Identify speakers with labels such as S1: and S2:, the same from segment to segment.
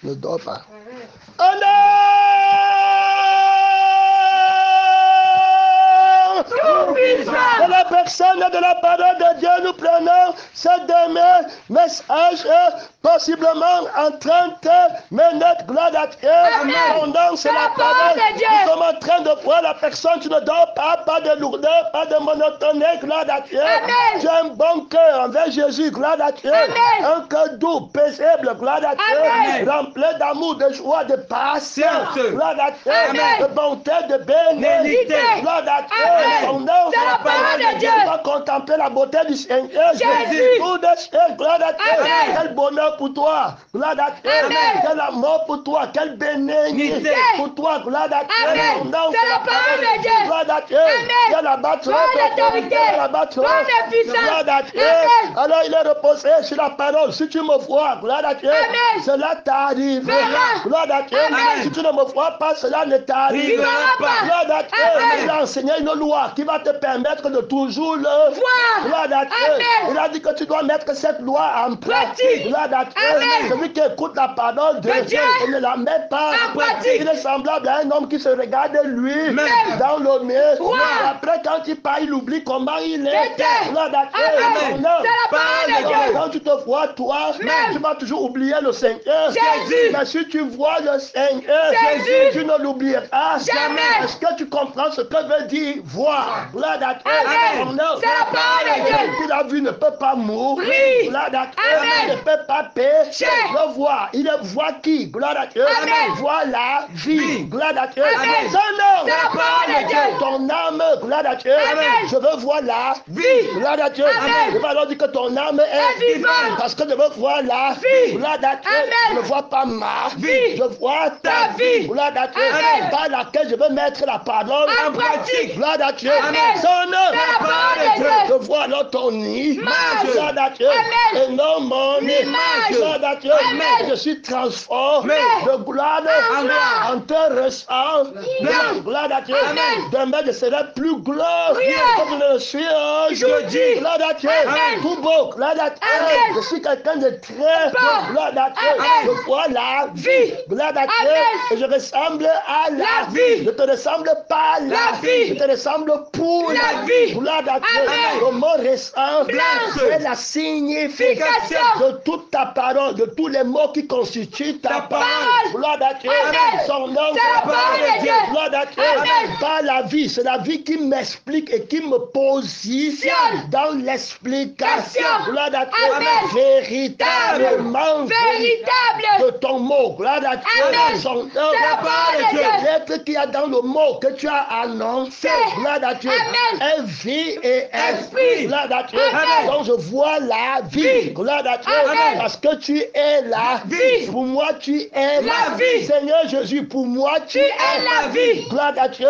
S1: Ne dors pas. Oh non! De la personne de la parole de Dieu, nous prenons ce dernier message, possiblement en 30 minutes, gloire à Dieu. Pendant c'est la parole, nous sommes en train de voir la personne, tu ne dors pas de lourdeur, pas de monotonie, gloire à Dieu. Tu as un bon cœur envers Jésus, gloire à Dieu. Un cœur doux, paisible, gloire à Dieu. Rempli d'amour, de joie, de patience, gloire à Dieu. De bonté, de bénédiction, gloire à Dieu. Son nom,
S2: c'est la parole de Dieu.
S1: Tu vas contempler la beauté du Seigneur Jésus. Gloire à Dieu. Quel bonheur pour toi. Gloire à Dieu. Quel amour pour toi. Quelle bénédiction pour toi. Gloire à Dieu. Son nom,
S2: c'est la parole de Dieu.
S1: Gloire à Dieu. Il y a la bâtisse. Gloire à Dieu. Alors il est reposé sur la parole. Si tu me vois, gloire à Dieu, cela t'arrive. Gloire à Dieu. Si tu ne me vois pas, cela ne t'arrive pas. Gloire à Dieu. Il a enseigné une loi qui va te permettre de toujours le voir. Gloire à Dieu. Il a dit que tu dois mettre cette loi en pratique. Gloire à Dieu. Celui qui écoute la parole de Dieu et ne la met pas en pratique, il est semblable à un homme qui se regarde lui dans le mieux. Et après, quand il part, il oublie comment il était. Gloire à Dieu. Quand tu te vois, toi, tu vas toujours oublier le Seigneur. Mais si tu vois le Seigneur, tu ne l'oublieras jamais. Est-ce que tu comprends ce que veut dire voir? Gloire à Dieu.
S2: C'est la parole de Dieu.
S1: Qui la vue ne peut pas mourir. Gloire à Dieu. Il ne peut pas pécher. Le voir. Il est voit qui? Gloire à Dieu. Voit la vie. Gloire à Dieu.
S2: C'est la parole de Dieu.
S1: Ton âme, gloire à Dieu. Je veux voir la vie. Gloire à Dieu. Je veux alors dire que ton âme est vivante. Parce que je veux voir la vie. Gloire à Dieu. Je ne vois pas ma vie. Je vois ta vie. Gloire à Dieu. Par laquelle je veux mettre la parole
S2: en pratique.
S1: Gloire à Dieu.
S2: Son œuvre.
S1: Je vois alors ton image. Gloire à Dieu. Et non mon image. Gloire à Dieu. Je suis transformé de gloire en te ressemble. Gloire à Dieu. Demain je serai plus glorieux que je ne le suis aujourd'hui. Gloire à Dieu. Tout beau. Gloire à Dieu. Je suis quelqu'un de très beau. Gloire à Dieu. Je vois la vie. Gloire à Dieu. Et je ressemble à la vie. Je te ressemble pas à la vie. Je te ressemble pour la vie. Gloire à Dieu. Le mot ressemblance, c'est la signification de toute ta parole, de tous les mots qui constituent ta parole. Gloire à Dieu. Son nom, c'est la parole de Dieu. Gloire à Dieu. Pas la vie, c'est la vie qui m'explique et qui me positionne dans l'explication. Gloire à Dieu. Véritablement de ton mot. Gloire à Dieu. Son nom, c'est la parole de Dieu. L'être qu'il y a dans le mot que tu as annoncé. Gloire à Dieu. Est vie et esprit. Gloire à Dieu. Donc je vois la vie. Gloire à Dieu. Parce que tu es la vie. Pour moi, tu es la vie. Seigneur Jésus, pour moi, tu es la vie. Gloire à Dieu.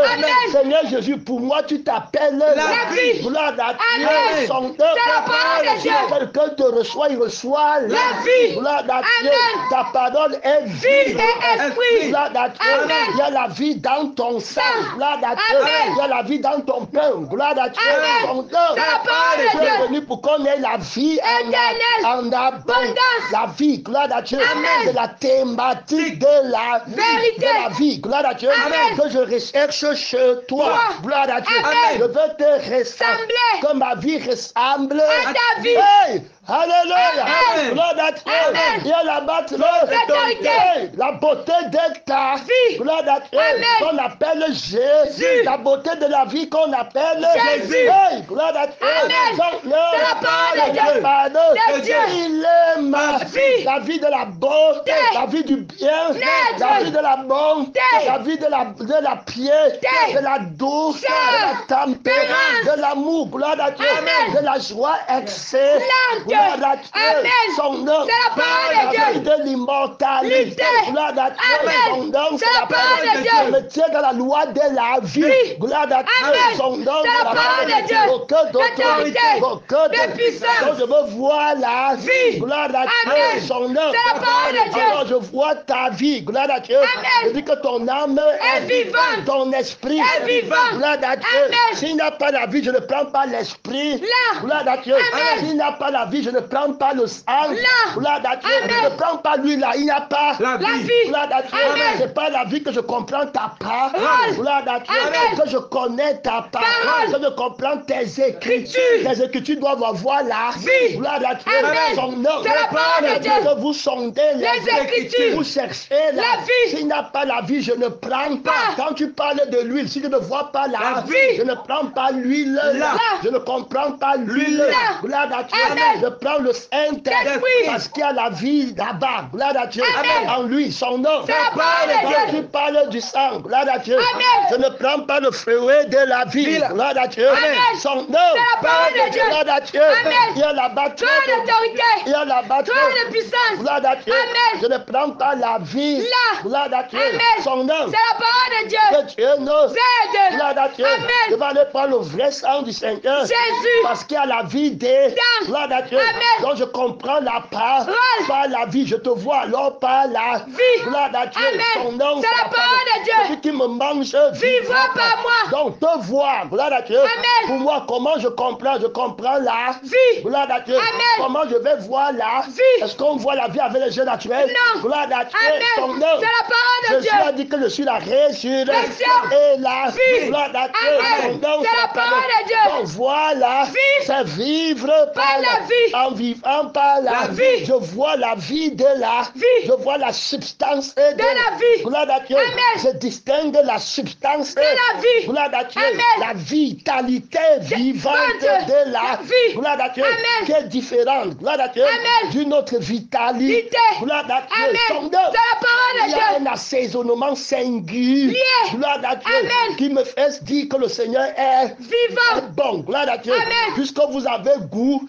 S1: Seigneur Jésus, pour moi, tu t'appelles la vie. Gloire à Dieu. Son nom, la parole de Dieu. Quelqu'un te reçoit, il reçoit la vie. Gloire à Dieu. Ta parole est vie et esprit. Gloire à Dieu. Il y a la vie dans ton sang. Gloire à Dieu. Il y a la vie dans ton cœur. Gloire à Dieu. Son nom. Tu es venu pour qu'on ait la vie en abondance. La vie, gloire à Dieu. C'est la thématique de la vérité. De la vie, gloire à Dieu. Que je recherche chez toi. Gloire à Dieu. Je veux te ressembler. Que ma vie ressemble
S2: à ta vie.
S1: Hey! Alléluia. Gloire à Dieu. Il y a la la beauté de ta vie. Gloire à Dieu. Qu'on appelle Jésus. La beauté de la vie qu'on appelle Jésus. Hey, gloire à Dieu. C'est la parole de Dieu. Il est ma vie. La vie de la beauté. La vie du bien. La vie de la bonté. La vie de la piété. De la douceur. De la tempérance. De l'amour. Gloire à Dieu. De la joie excellente. Son nom,
S2: c'est la parole de Dieu.
S1: De l'immortalité. Gloire à Dieu. Son nom, c'est la parole de Dieu. Je me tiens dans la loi de la vie. Gloire à Dieu. Son nom, c'est la parole de Dieu. Aucun d'autorité, aucun de puissance. Donc je veux voir la vie. Gloire à Dieu. Son nom,
S2: c'est la parole de Dieu.
S1: Alors je vois ta vie. Gloire à Dieu. Je dis que ton âme est vivante. Ton esprit
S2: est vivant.
S1: Gloire à Dieu. S'il n'y a pas la vie, je ne prends pas l'esprit. Gloire à Dieu. S'il n'y a pas la vie, je ne prends pas le sang. Gloire à Dieu. Je ne prends pas pas lui là, il n'y a pas
S3: la vie.
S1: Gloire à Dieu.
S2: Amen.
S1: C'est pas la vie que je comprends ta part.
S2: Parole.
S1: Gloire à Dieu.
S2: Amen.
S1: Que je connais ta part.
S2: Parole.
S1: Que je comprends tes écritures.
S2: Écriture.
S1: Tes écritures doivent avoir la
S2: Vie.
S1: Gloire à Dieu.
S2: Amen.
S1: Son nom.
S2: C'est la parole de Dieu.
S1: Que vous sondez
S2: Les Écritures.
S1: vous cherchez
S2: La vie.
S1: S'il n'y a pas la vie, je ne prends pas. Quand tu parles de l'huile, si je ne vois pas la
S3: vie.
S1: je ne prends pas l'huile là. Je ne comprends pas l'huile.
S2: Là.
S1: Gloire à Dieu.
S2: Amen.
S1: Je prends le Saint-Esprit
S2: Oui.
S1: parce qu'il y a la vie là-bas. Gloire à Dieu.
S2: Amen.
S1: En lui, son nom.
S2: C'est la parole de
S1: Quand
S2: Dieu.
S1: tu parles du sang, gloire à Dieu.
S2: Amen.
S1: Je ne prends pas le fruit de la vie. Gloire à Dieu.
S2: Amen.
S1: Son nom.
S2: C'est la parole de Dieu.
S1: Gloire à Dieu.
S2: Amen.
S1: Il y a là-bas
S2: Toi d'autorité.
S1: il y a là-bas
S2: Toi de puissance.
S1: Gloire à Dieu.
S2: Amen.
S1: Je ne prends pas la vie.
S2: Là.
S1: Gloire à Dieu.
S2: Amen.
S1: Son nom.
S2: C'est la parole de Dieu.
S1: Que Dieu nous.
S2: C'est
S1: Gloire à Dieu.
S2: Amen.
S1: Je vais aller prendre le vrai sang du Seigneur.
S2: Jésus.
S1: Parce qu'il y a la vie des.
S2: Sang.
S1: Gloire à Dieu.
S2: Amen.
S1: Donc je comprends la part.
S2: Parole.
S1: Par la vie. Je te vois alors par la
S2: Vie.
S1: Gloire à Dieu.
S2: Amen.
S1: Son nom.
S2: C'est la parole de Dieu.
S1: Celui qui me mange
S2: Vivra par moi.
S1: Donc te voir. Gloire à Dieu.
S2: Amen.
S1: Pour moi, comment je comprends la
S2: Vie.
S1: Gloire à Dieu.
S2: Amen.
S1: Comment je vais voir la
S2: Vie.
S1: Est-ce qu'on voit la vie avec les yeux naturels?
S2: Non.
S1: Gloire à Dieu.
S2: Amen.
S1: Son nom.
S2: C'est la parole de
S1: Jésus
S2: Dieu.
S1: a dit que je suis la résurrection
S2: Résurrection.
S1: et la
S2: Vie.
S1: Gloire à Dieu.
S2: Amen.
S1: Son nom,
S2: C'est la parole de Dieu.
S1: Donc voilà,
S2: Vie.
S1: c'est vivre par
S2: la vie.
S1: En vivant par la,
S2: La vie.
S1: Je vois la vie de la
S2: Vie.
S1: Je vois la substance de
S2: la vie.
S1: Gloire à Dieu.
S2: Amen.
S1: Je distingue la substance
S2: De la vie.
S1: Gloire à Dieu.
S2: Amen.
S1: La vitalité vivante
S2: vivante.
S1: de la
S2: vie.
S1: Gloire à Dieu.
S2: Amen.
S1: Qui est différente. Gloire à Dieu.
S2: Amen.
S1: D'une autre vitalité.
S2: Vité.
S1: Gloire à Dieu.
S2: Amen.
S1: Son
S2: C'est
S1: nom.
S2: la parole
S1: Il
S2: de
S1: y a
S2: Dieu.
S1: un assaisonnement singulier.
S2: Lié.
S1: Gloire à Dieu.
S2: Amen.
S1: Qui me fait dire que le Seigneur est
S2: Vivant.
S1: bon. Gloire à Dieu.
S2: Amen.
S1: Puisque vous avez goût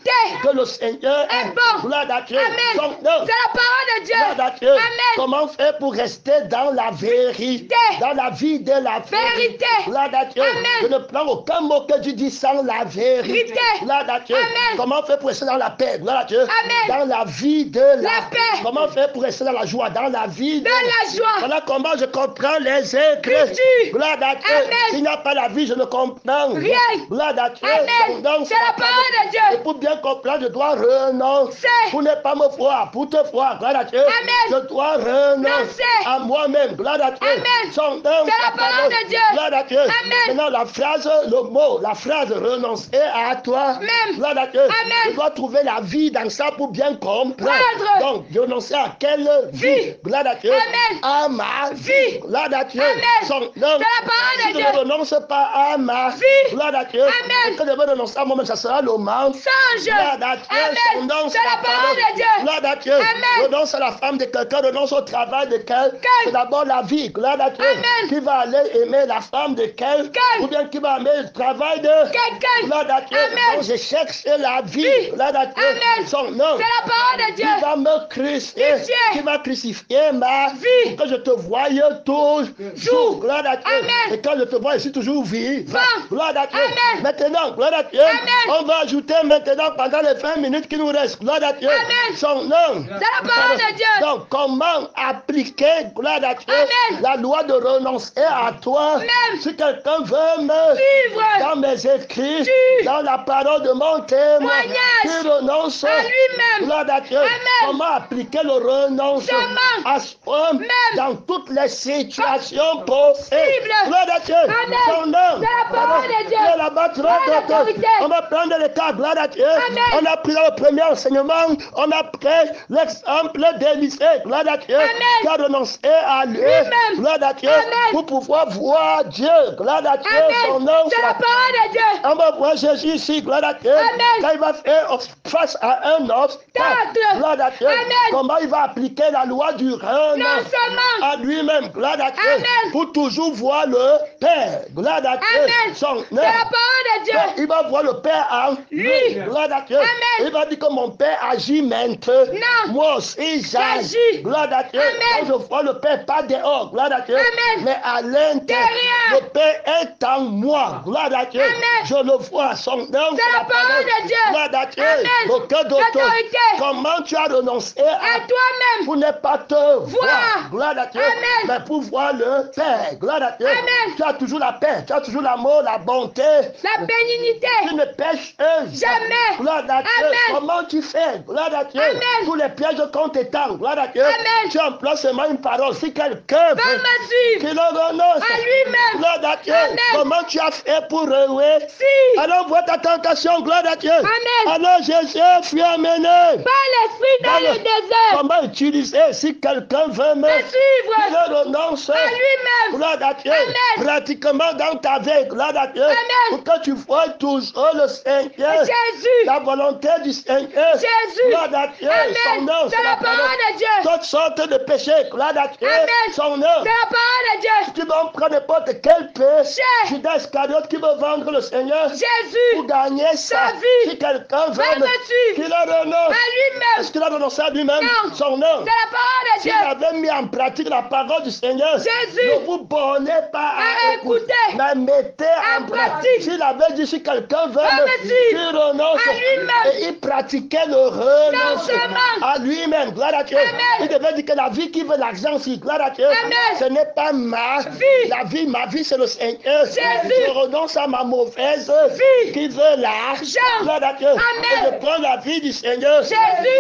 S1: que le Seigneur
S2: Est bon.
S1: Gloire à Dieu.
S2: Amen.
S1: Son nom.
S2: C'est la parole de Dieu.
S1: Gloire à Dieu.
S2: Amen.
S1: Comment faire pour rester dans la vérité, dans la vie de la
S2: Vérité.
S1: Gloire à Dieu.
S2: Amen.
S1: Je ne prends aucun mot que tu dis sans la vérité.
S2: Vérité.
S1: Gloire à Dieu.
S2: Amen.
S1: Comment faire pour rester dans la paix? Gloire à Dieu.
S2: Amen.
S1: Dans la vie de
S2: La paix.
S1: Comment faire pour rester dans la joie? Dans la vie
S2: Dans la joie.
S1: Voilà comment je comprends les écritures.
S2: Écritures.
S1: Gloire à Dieu.
S2: Amen.
S1: S'il n'y a pas la vie, je ne comprends
S2: Rien.
S1: Gloire à Dieu.
S2: Amen.
S1: Donc,
S2: C'est la parole de
S1: et
S2: Dieu.
S1: pour bien comprendre, je dois renoncer. Pour ne pas me voir, pour te voir. Gloire à Dieu.
S2: Amen.
S1: Je dois renoncer
S2: Renoncer.
S1: à moi-même. Gloire à Dieu.
S2: Amen.
S1: Son nom,
S2: C'est la
S1: sa
S2: parole de Dieu.
S1: Gloire à Dieu.
S2: Amen.
S1: Maintenant, la phrase, le mot, la phrase renoncer à toi.
S2: Même.
S1: Gloire à Dieu.
S2: Amen.
S1: Je dois trouver la vie dans ça pour bien comprendre.
S2: Prendre.
S1: Donc, renoncer à quelle vie? Gloire à Dieu.
S2: Amen.
S1: À ma
S2: Vie.
S1: Gloire à Dieu.
S2: Amen.
S1: Son nom.
S2: C'est la parole de
S1: Si je
S2: Dieu.
S1: ne renonce pas à ma
S2: Vie.
S1: Gloire à Dieu.
S2: Amen.
S1: Que je vais renoncer à moi-même, ça sera le mensonge.
S2: Songe.
S1: Gloire à Dieu. Son
S2: Amen.
S1: nom,
S2: C'est la parole de Dieu.
S1: Gloire à Dieu.
S2: Amen.
S1: Renonce à la femme de quelqu'un, renonce au travail de quelqu'un. C'est d'abord la vie. Gloire à Dieu.
S2: Amen.
S1: Qui va aller aimer la femme de quelqu'un. Ou bien qui va aimer le travail de
S2: Quelqu'un.
S1: Gloire à Dieu.
S2: Amen.
S1: Donc je cherche la vie.
S2: Vie.
S1: Gloire à Dieu.
S2: Amen.
S1: Son nom.
S2: C'est la parole de Dieu.
S1: Qui va me crucifier.
S2: Crucifier.
S1: Qui va crucifier ma
S2: Vie.
S1: pour que je te voie toujours. Gloire à Dieu.
S2: Amen.
S1: Et quand je te vois, je suis toujours vivant.
S2: Bon.
S1: Gloire à Dieu.
S2: Amen.
S1: Maintenant, gloire à Dieu.
S2: Amen.
S1: On va ajouter maintenant pendant les 20 minutes qui nous restent. Gloire à Dieu.
S2: Amen.
S1: Son nom.
S2: C'est la parole de Dieu.
S1: Donc, comment appliquer, gloire à Dieu,
S2: Amen.
S1: la loi de renoncer à toi?
S2: Même.
S1: Si quelqu'un veut me
S2: Vivre.
S1: dans mes écrits,
S2: Tu.
S1: dans la parole de mon témoignage,
S2: Témoignage.
S1: qui renonce
S2: À lui-même.
S1: gloire à Dieu.
S2: Amen.
S1: Comment appliquer le renoncement
S2: Seulement.
S1: à soi
S2: Même.
S1: dans toutes les situations possibles. Gloire à Dieu.
S2: Amen.
S1: Son nom.
S2: C'est la parole de Dieu.
S1: Et là-bas, trop
S2: Par
S1: d'autres.
S2: l'autorité.
S1: On va prendre le cas, gloire à Dieu.
S2: Amen.
S1: On a pris dans le premier enseignement, on a pris l'exemple d'Élisée, gloire à Dieu,
S2: Amen.
S1: qui a renoncé à lui,
S2: Lui-même.
S1: gloire à Dieu,
S2: Amen.
S1: pour pouvoir voir Dieu, gloire à Dieu, son
S2: Amen.
S1: nom.
S2: C'est la parole de Dieu.
S1: On va voir Jésus ici, gloire à Dieu,
S2: Amen.
S1: quand il va faire face à un obstacle,
S2: Obstacle.
S1: gloire à Dieu,
S2: Amen.
S1: comment il va appliquer la loi du renoncement
S2: seulement.
S1: à lui-même, gloire à Dieu,
S2: Amen.
S1: pour toujours voir le Père, gloire à Dieu,
S2: Amen.
S1: son nom.
S2: C'est la parole de Dieu.
S1: Donc, il va voir le Père en
S2: Lui.
S1: gloire à Dieu.
S2: Amen.
S1: Il va dire que mon Père agit maintenant.
S2: Non.
S1: Moi aussi
S2: J'agis.
S1: j'agis. Gloire à Dieu.
S2: Amen.
S1: Donc, je vois le Père pas dehors. Gloire à Dieu.
S2: Amen.
S1: Mais à l'intérieur.
S2: Derrière.
S1: Le Père est en moi. Gloire à Dieu.
S2: Amen.
S1: Je le vois. Son nom.
S2: C'est la parole de Dieu.
S1: Gloire à Dieu.
S2: Amen.
S1: Aucun d'autre.
S2: L'autorité.
S1: Comment tu as renoncé
S2: À toi-même.
S1: pour ne pas te voir. Gloire à Dieu.
S2: Amen.
S1: Mais pour voir le Père. Gloire à Dieu.
S2: Amen.
S1: Tu as toujours la paix. Tu as toujours l'amour, la bonté.
S2: La bénignité.
S1: Tu ne pêches
S2: Jamais.
S1: Gloire à Dieu.
S2: Amen.
S1: Comment tu fais? Gloire à Dieu.
S2: Amen.
S1: Tous les pièges qu'on t'étend, gloire à Dieu,
S2: Amen.
S1: tu emploies seulement une parole. Si quelqu'un
S2: Va me suivre.
S1: qui le renonce,
S2: À lui-même.
S1: gloire à Dieu,
S2: Amen.
S1: comment tu as fait pour renouer?
S2: Si.
S1: Alors vois ta tentation, gloire à Dieu.
S2: Amen.
S1: Alors Jésus fut amené.
S2: Par l'esprit dans le désert.
S1: Comment utiliser si quelqu'un veut me
S2: suivre.
S1: il renonce
S2: À lui-même.
S1: gloire à Dieu,
S2: Amen.
S1: pratiquement dans ta vie, gloire à Dieu,
S2: Amen.
S1: pour que tu vois toujours le Seigneur,
S2: Jésus.
S1: la volonté du Seigneur,
S2: Jésus.
S1: gloire à Dieu, son
S2: Amen.
S1: nom,
S2: C'est la parole de Dieu.
S1: toutes sortes de péchés, gloire à Dieu,
S2: Amen.
S1: son nom.
S2: C'est la parole de Dieu.
S1: Tu vas prendre n'importe quel péché,
S2: Cher.
S1: Judas Iscariote qui veut vendre le Seigneur pour
S2: Jésus.
S1: gagner
S2: Sa
S1: sa
S2: vie.
S1: Si quelqu'un veut
S2: Va me suivre.
S1: qu'il le renonce,
S2: À lui-même.
S1: est-ce qu'il a renoncé à lui-même?
S2: Non.
S1: Son nom.
S2: C'est la parole de
S1: S'il
S2: Dieu.
S1: avait mis en pratique la parole du Seigneur,
S2: Jésus.
S1: ne vous bornez pas
S2: À écouter.
S1: mais mettez en
S2: En
S1: pratique.
S2: pratique.
S1: S'il avait dit si quelqu'un veut
S2: me suivre.
S1: qu'il renonce,
S2: À lui-même.
S1: et il pratiquait le renoncement
S2: seulement.
S1: à lui-même, gloire à Dieu.
S2: Amen.
S1: Il devait dire que la vie qui veut l'argent, si gloire à Dieu,
S2: Amen.
S1: ce n'est pas ma
S2: Vie.
S1: La vie, ma vie, c'est le Seigneur.
S2: Jésus.
S1: Je renonce à ma mauvaise
S2: Vie.
S1: qui veut l'argent, gloire à Dieu.
S2: Amen.
S1: Et je prends la vie du Seigneur.
S2: Jésus.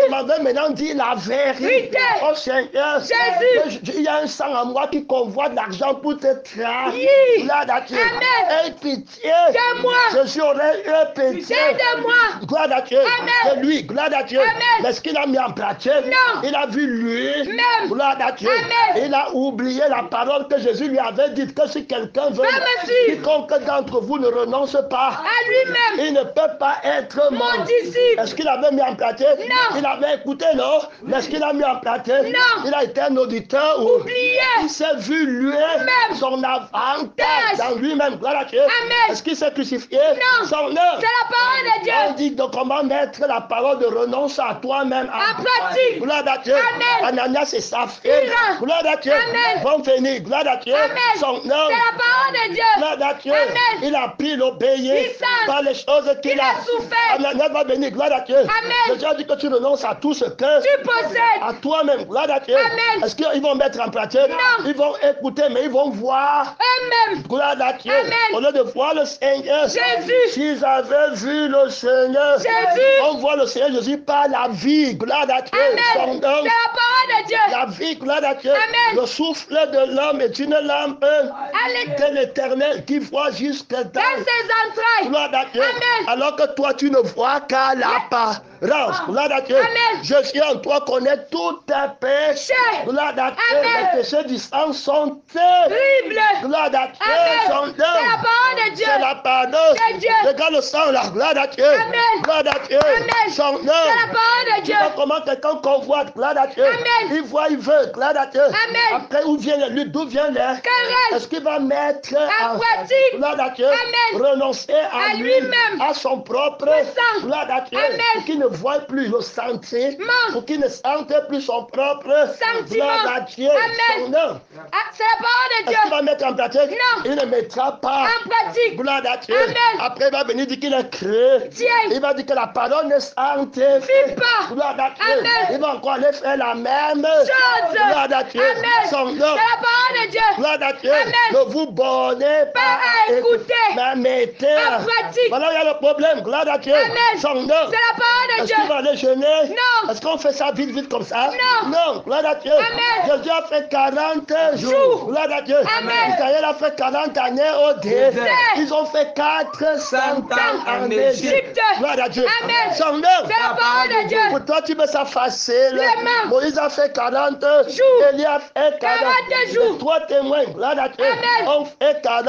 S1: Je m'en vais maintenant dire la vérité.
S2: Vérité.
S1: Oh Seigneur,
S2: Jésus.
S1: il y a un sang en moi qui convoite l'argent pour te trahir.
S2: Oui.
S1: Gloire à Dieu.
S2: Amen.
S1: Aie pitié.
S2: De moi.
S1: Jésus aurait eu pitié.
S2: De moi.
S1: Gloire à Dieu.
S2: Amen.
S1: De lui, gloire à Dieu.
S2: Amen.
S1: Mais ce qu'il a mis en pratique,
S2: Non.
S1: il a vu lui.
S2: Même.
S1: Gloire à Dieu.
S2: Amen.
S1: Il a oublié la parole que Jésus lui avait dite que si quelqu'un veut,
S2: Va me suivre.
S1: quiconque d'entre vous ne renonce pas,
S2: À lui-même.
S1: il ne peut pas être
S2: Mon disciple.
S1: Est-ce qu'il avait mis en pratique?
S2: Non.
S1: Il avait écouté, non? Mais est-ce qu'il a mis en pratique?
S2: Non.
S1: Il a été un auditeur ou
S2: Oublié.
S1: il s'est vu lui-même
S2: Même.
S1: son avantage
S2: Tâche.
S1: dans lui-même. Gloire à Dieu.
S2: Amen.
S1: Est-ce qu'il s'est crucifié?
S2: Non.
S1: Son œuvre.
S2: C'est la parole de
S1: On
S2: Dieu.
S1: dit donc comment mettre la parole de renonce à toi-même
S2: En pratique.
S1: Gloire à Dieu.
S2: Amen.
S1: Ananias et Saphir.
S2: Ira.
S1: Gloire à Dieu.
S2: Amen.
S1: Vont venir. Gloire à Dieu.
S2: Amen.
S1: Son
S2: C'est
S1: nom.
S2: la parole de Dieu.
S1: Gloire à Dieu.
S2: Amen.
S1: Il a pris l'obéir
S2: Puissance.
S1: par les choses qu'il
S2: Il a souffert.
S1: Ananias va venir. Gloire à Dieu.
S2: Amen.
S1: Jésus a dit que tu renonces à tout ce que
S2: Tu possèdes.
S1: à toi-même. Gloire à Dieu.
S2: Amen.
S1: Est-ce qu'ils vont mettre en pratique?
S2: Non.
S1: Ils vont écouter, mais ils vont voir.
S2: Eux-mêmes.
S1: Gloire à Dieu.
S2: Amen.
S1: Au lieu de voir le Seigneur,
S2: Jésus.
S1: s'ils avaient vu le Seigneur,
S2: Jésus.
S1: on voit le Seigneur Jésus par la vie. Gloire à Dieu.
S2: Amen.
S1: Son
S2: C'est
S1: nom.
S2: la parole de Dieu.
S1: La vie, gloire à Dieu.
S2: Amen.
S1: Le souffle de l'homme est une lampe de l'Éternel qui voit jusque dans
S2: Dans ses entrailles.
S1: gloire à Dieu.
S2: Amen.
S1: Alors que toi, tu ne vois qu'à l'apparence. Gloire à Dieu.
S2: Amen.
S1: Jésus en toi connaît tous tes péchés.
S2: Péchés.
S1: Gloire à Dieu.
S2: Amen.
S1: Les péchés du sang sont terribles.
S2: Terrible.
S1: Gloire à Dieu.
S2: Amen.
S1: Son
S2: C'est la
S1: nom.
S2: parole de Dieu.
S1: C'est la pardon.
S2: C'est Dieu.
S1: Regarde le sang là. Gloire à Dieu.
S2: Amen.
S1: Gloire à Dieu.
S2: Amen.
S1: Son nom.
S2: C'est la parole de
S1: Tu
S2: Dieu.
S1: vois comment quelqu'un convoite. Gloire à Dieu.
S2: Amen.
S1: Il voit, il veut. Gloire à Dieu.
S2: Amen.
S1: Après, où vient les luttes? D'où vient les
S2: Querelle.
S1: Est-ce qu'il va mettre
S2: En pratique.
S1: gloire à Dieu,
S2: Amen.
S1: renoncer à
S2: À lui-même.
S1: à son propre
S2: sang.
S1: gloire à Dieu,
S2: Amen.
S1: pour qu'il ne voie plus le sentiment, pour qu'il ne sente plus son propre
S2: Sentiment.
S1: gloire à Dieu.
S2: Amen.
S1: Son nom.
S2: Ah, c'est la parole de
S1: Est-ce qu'il
S2: Dieu.
S1: va mettre en pratique?
S2: Non.
S1: Il ne mettra pas.
S2: En pratique.
S1: Gloire à Dieu.
S2: Amen.
S1: Après, il va venir dire qu'il est chrétien.
S2: Tiens.
S1: Il va dire que la parole ne sanctifie
S2: pas.
S1: Gloire à Dieu.
S2: Amen.
S1: Il va encore aller faire la même
S2: Chose.
S1: Gloire à Dieu.
S2: Amen.
S1: Son
S2: C'est
S1: nom.
S2: la parole de Dieu.
S1: Gloire à Dieu.
S2: Amen.
S1: Ne vous bornez pas
S2: Pas à écouter.
S1: mais mettez
S2: En pratique.
S1: Voilà, il y a le problème. Gloire à Dieu.
S2: Amen.
S1: Son nom.
S2: C'est la parole de
S1: Est-ce
S2: Dieu.
S1: qu'il va aller jeûner?
S2: Non.
S1: Est-ce qu'on fait ça vite, vite comme ça?
S2: Non.
S1: Non. Gloire à Dieu.
S2: Amen.
S1: Jésus a fait 40 jours.
S2: Jours.
S1: Gloire à Dieu.
S2: Amen.
S1: Israël a fait 40 années au désert. Ils ont fait 400 ans en Égypte. Gloire à Dieu.
S2: Amen.
S1: Son nom.
S2: C'est la parole de Dieu.
S1: Pour toi, tu mets ça facile.
S2: Vraiment.
S1: Moïse a fait 40
S2: Jours.
S1: Élie a fait
S2: 40 jours.
S1: Mais toi, témoin. Gloire à Dieu.
S2: Amen.
S1: On fait 40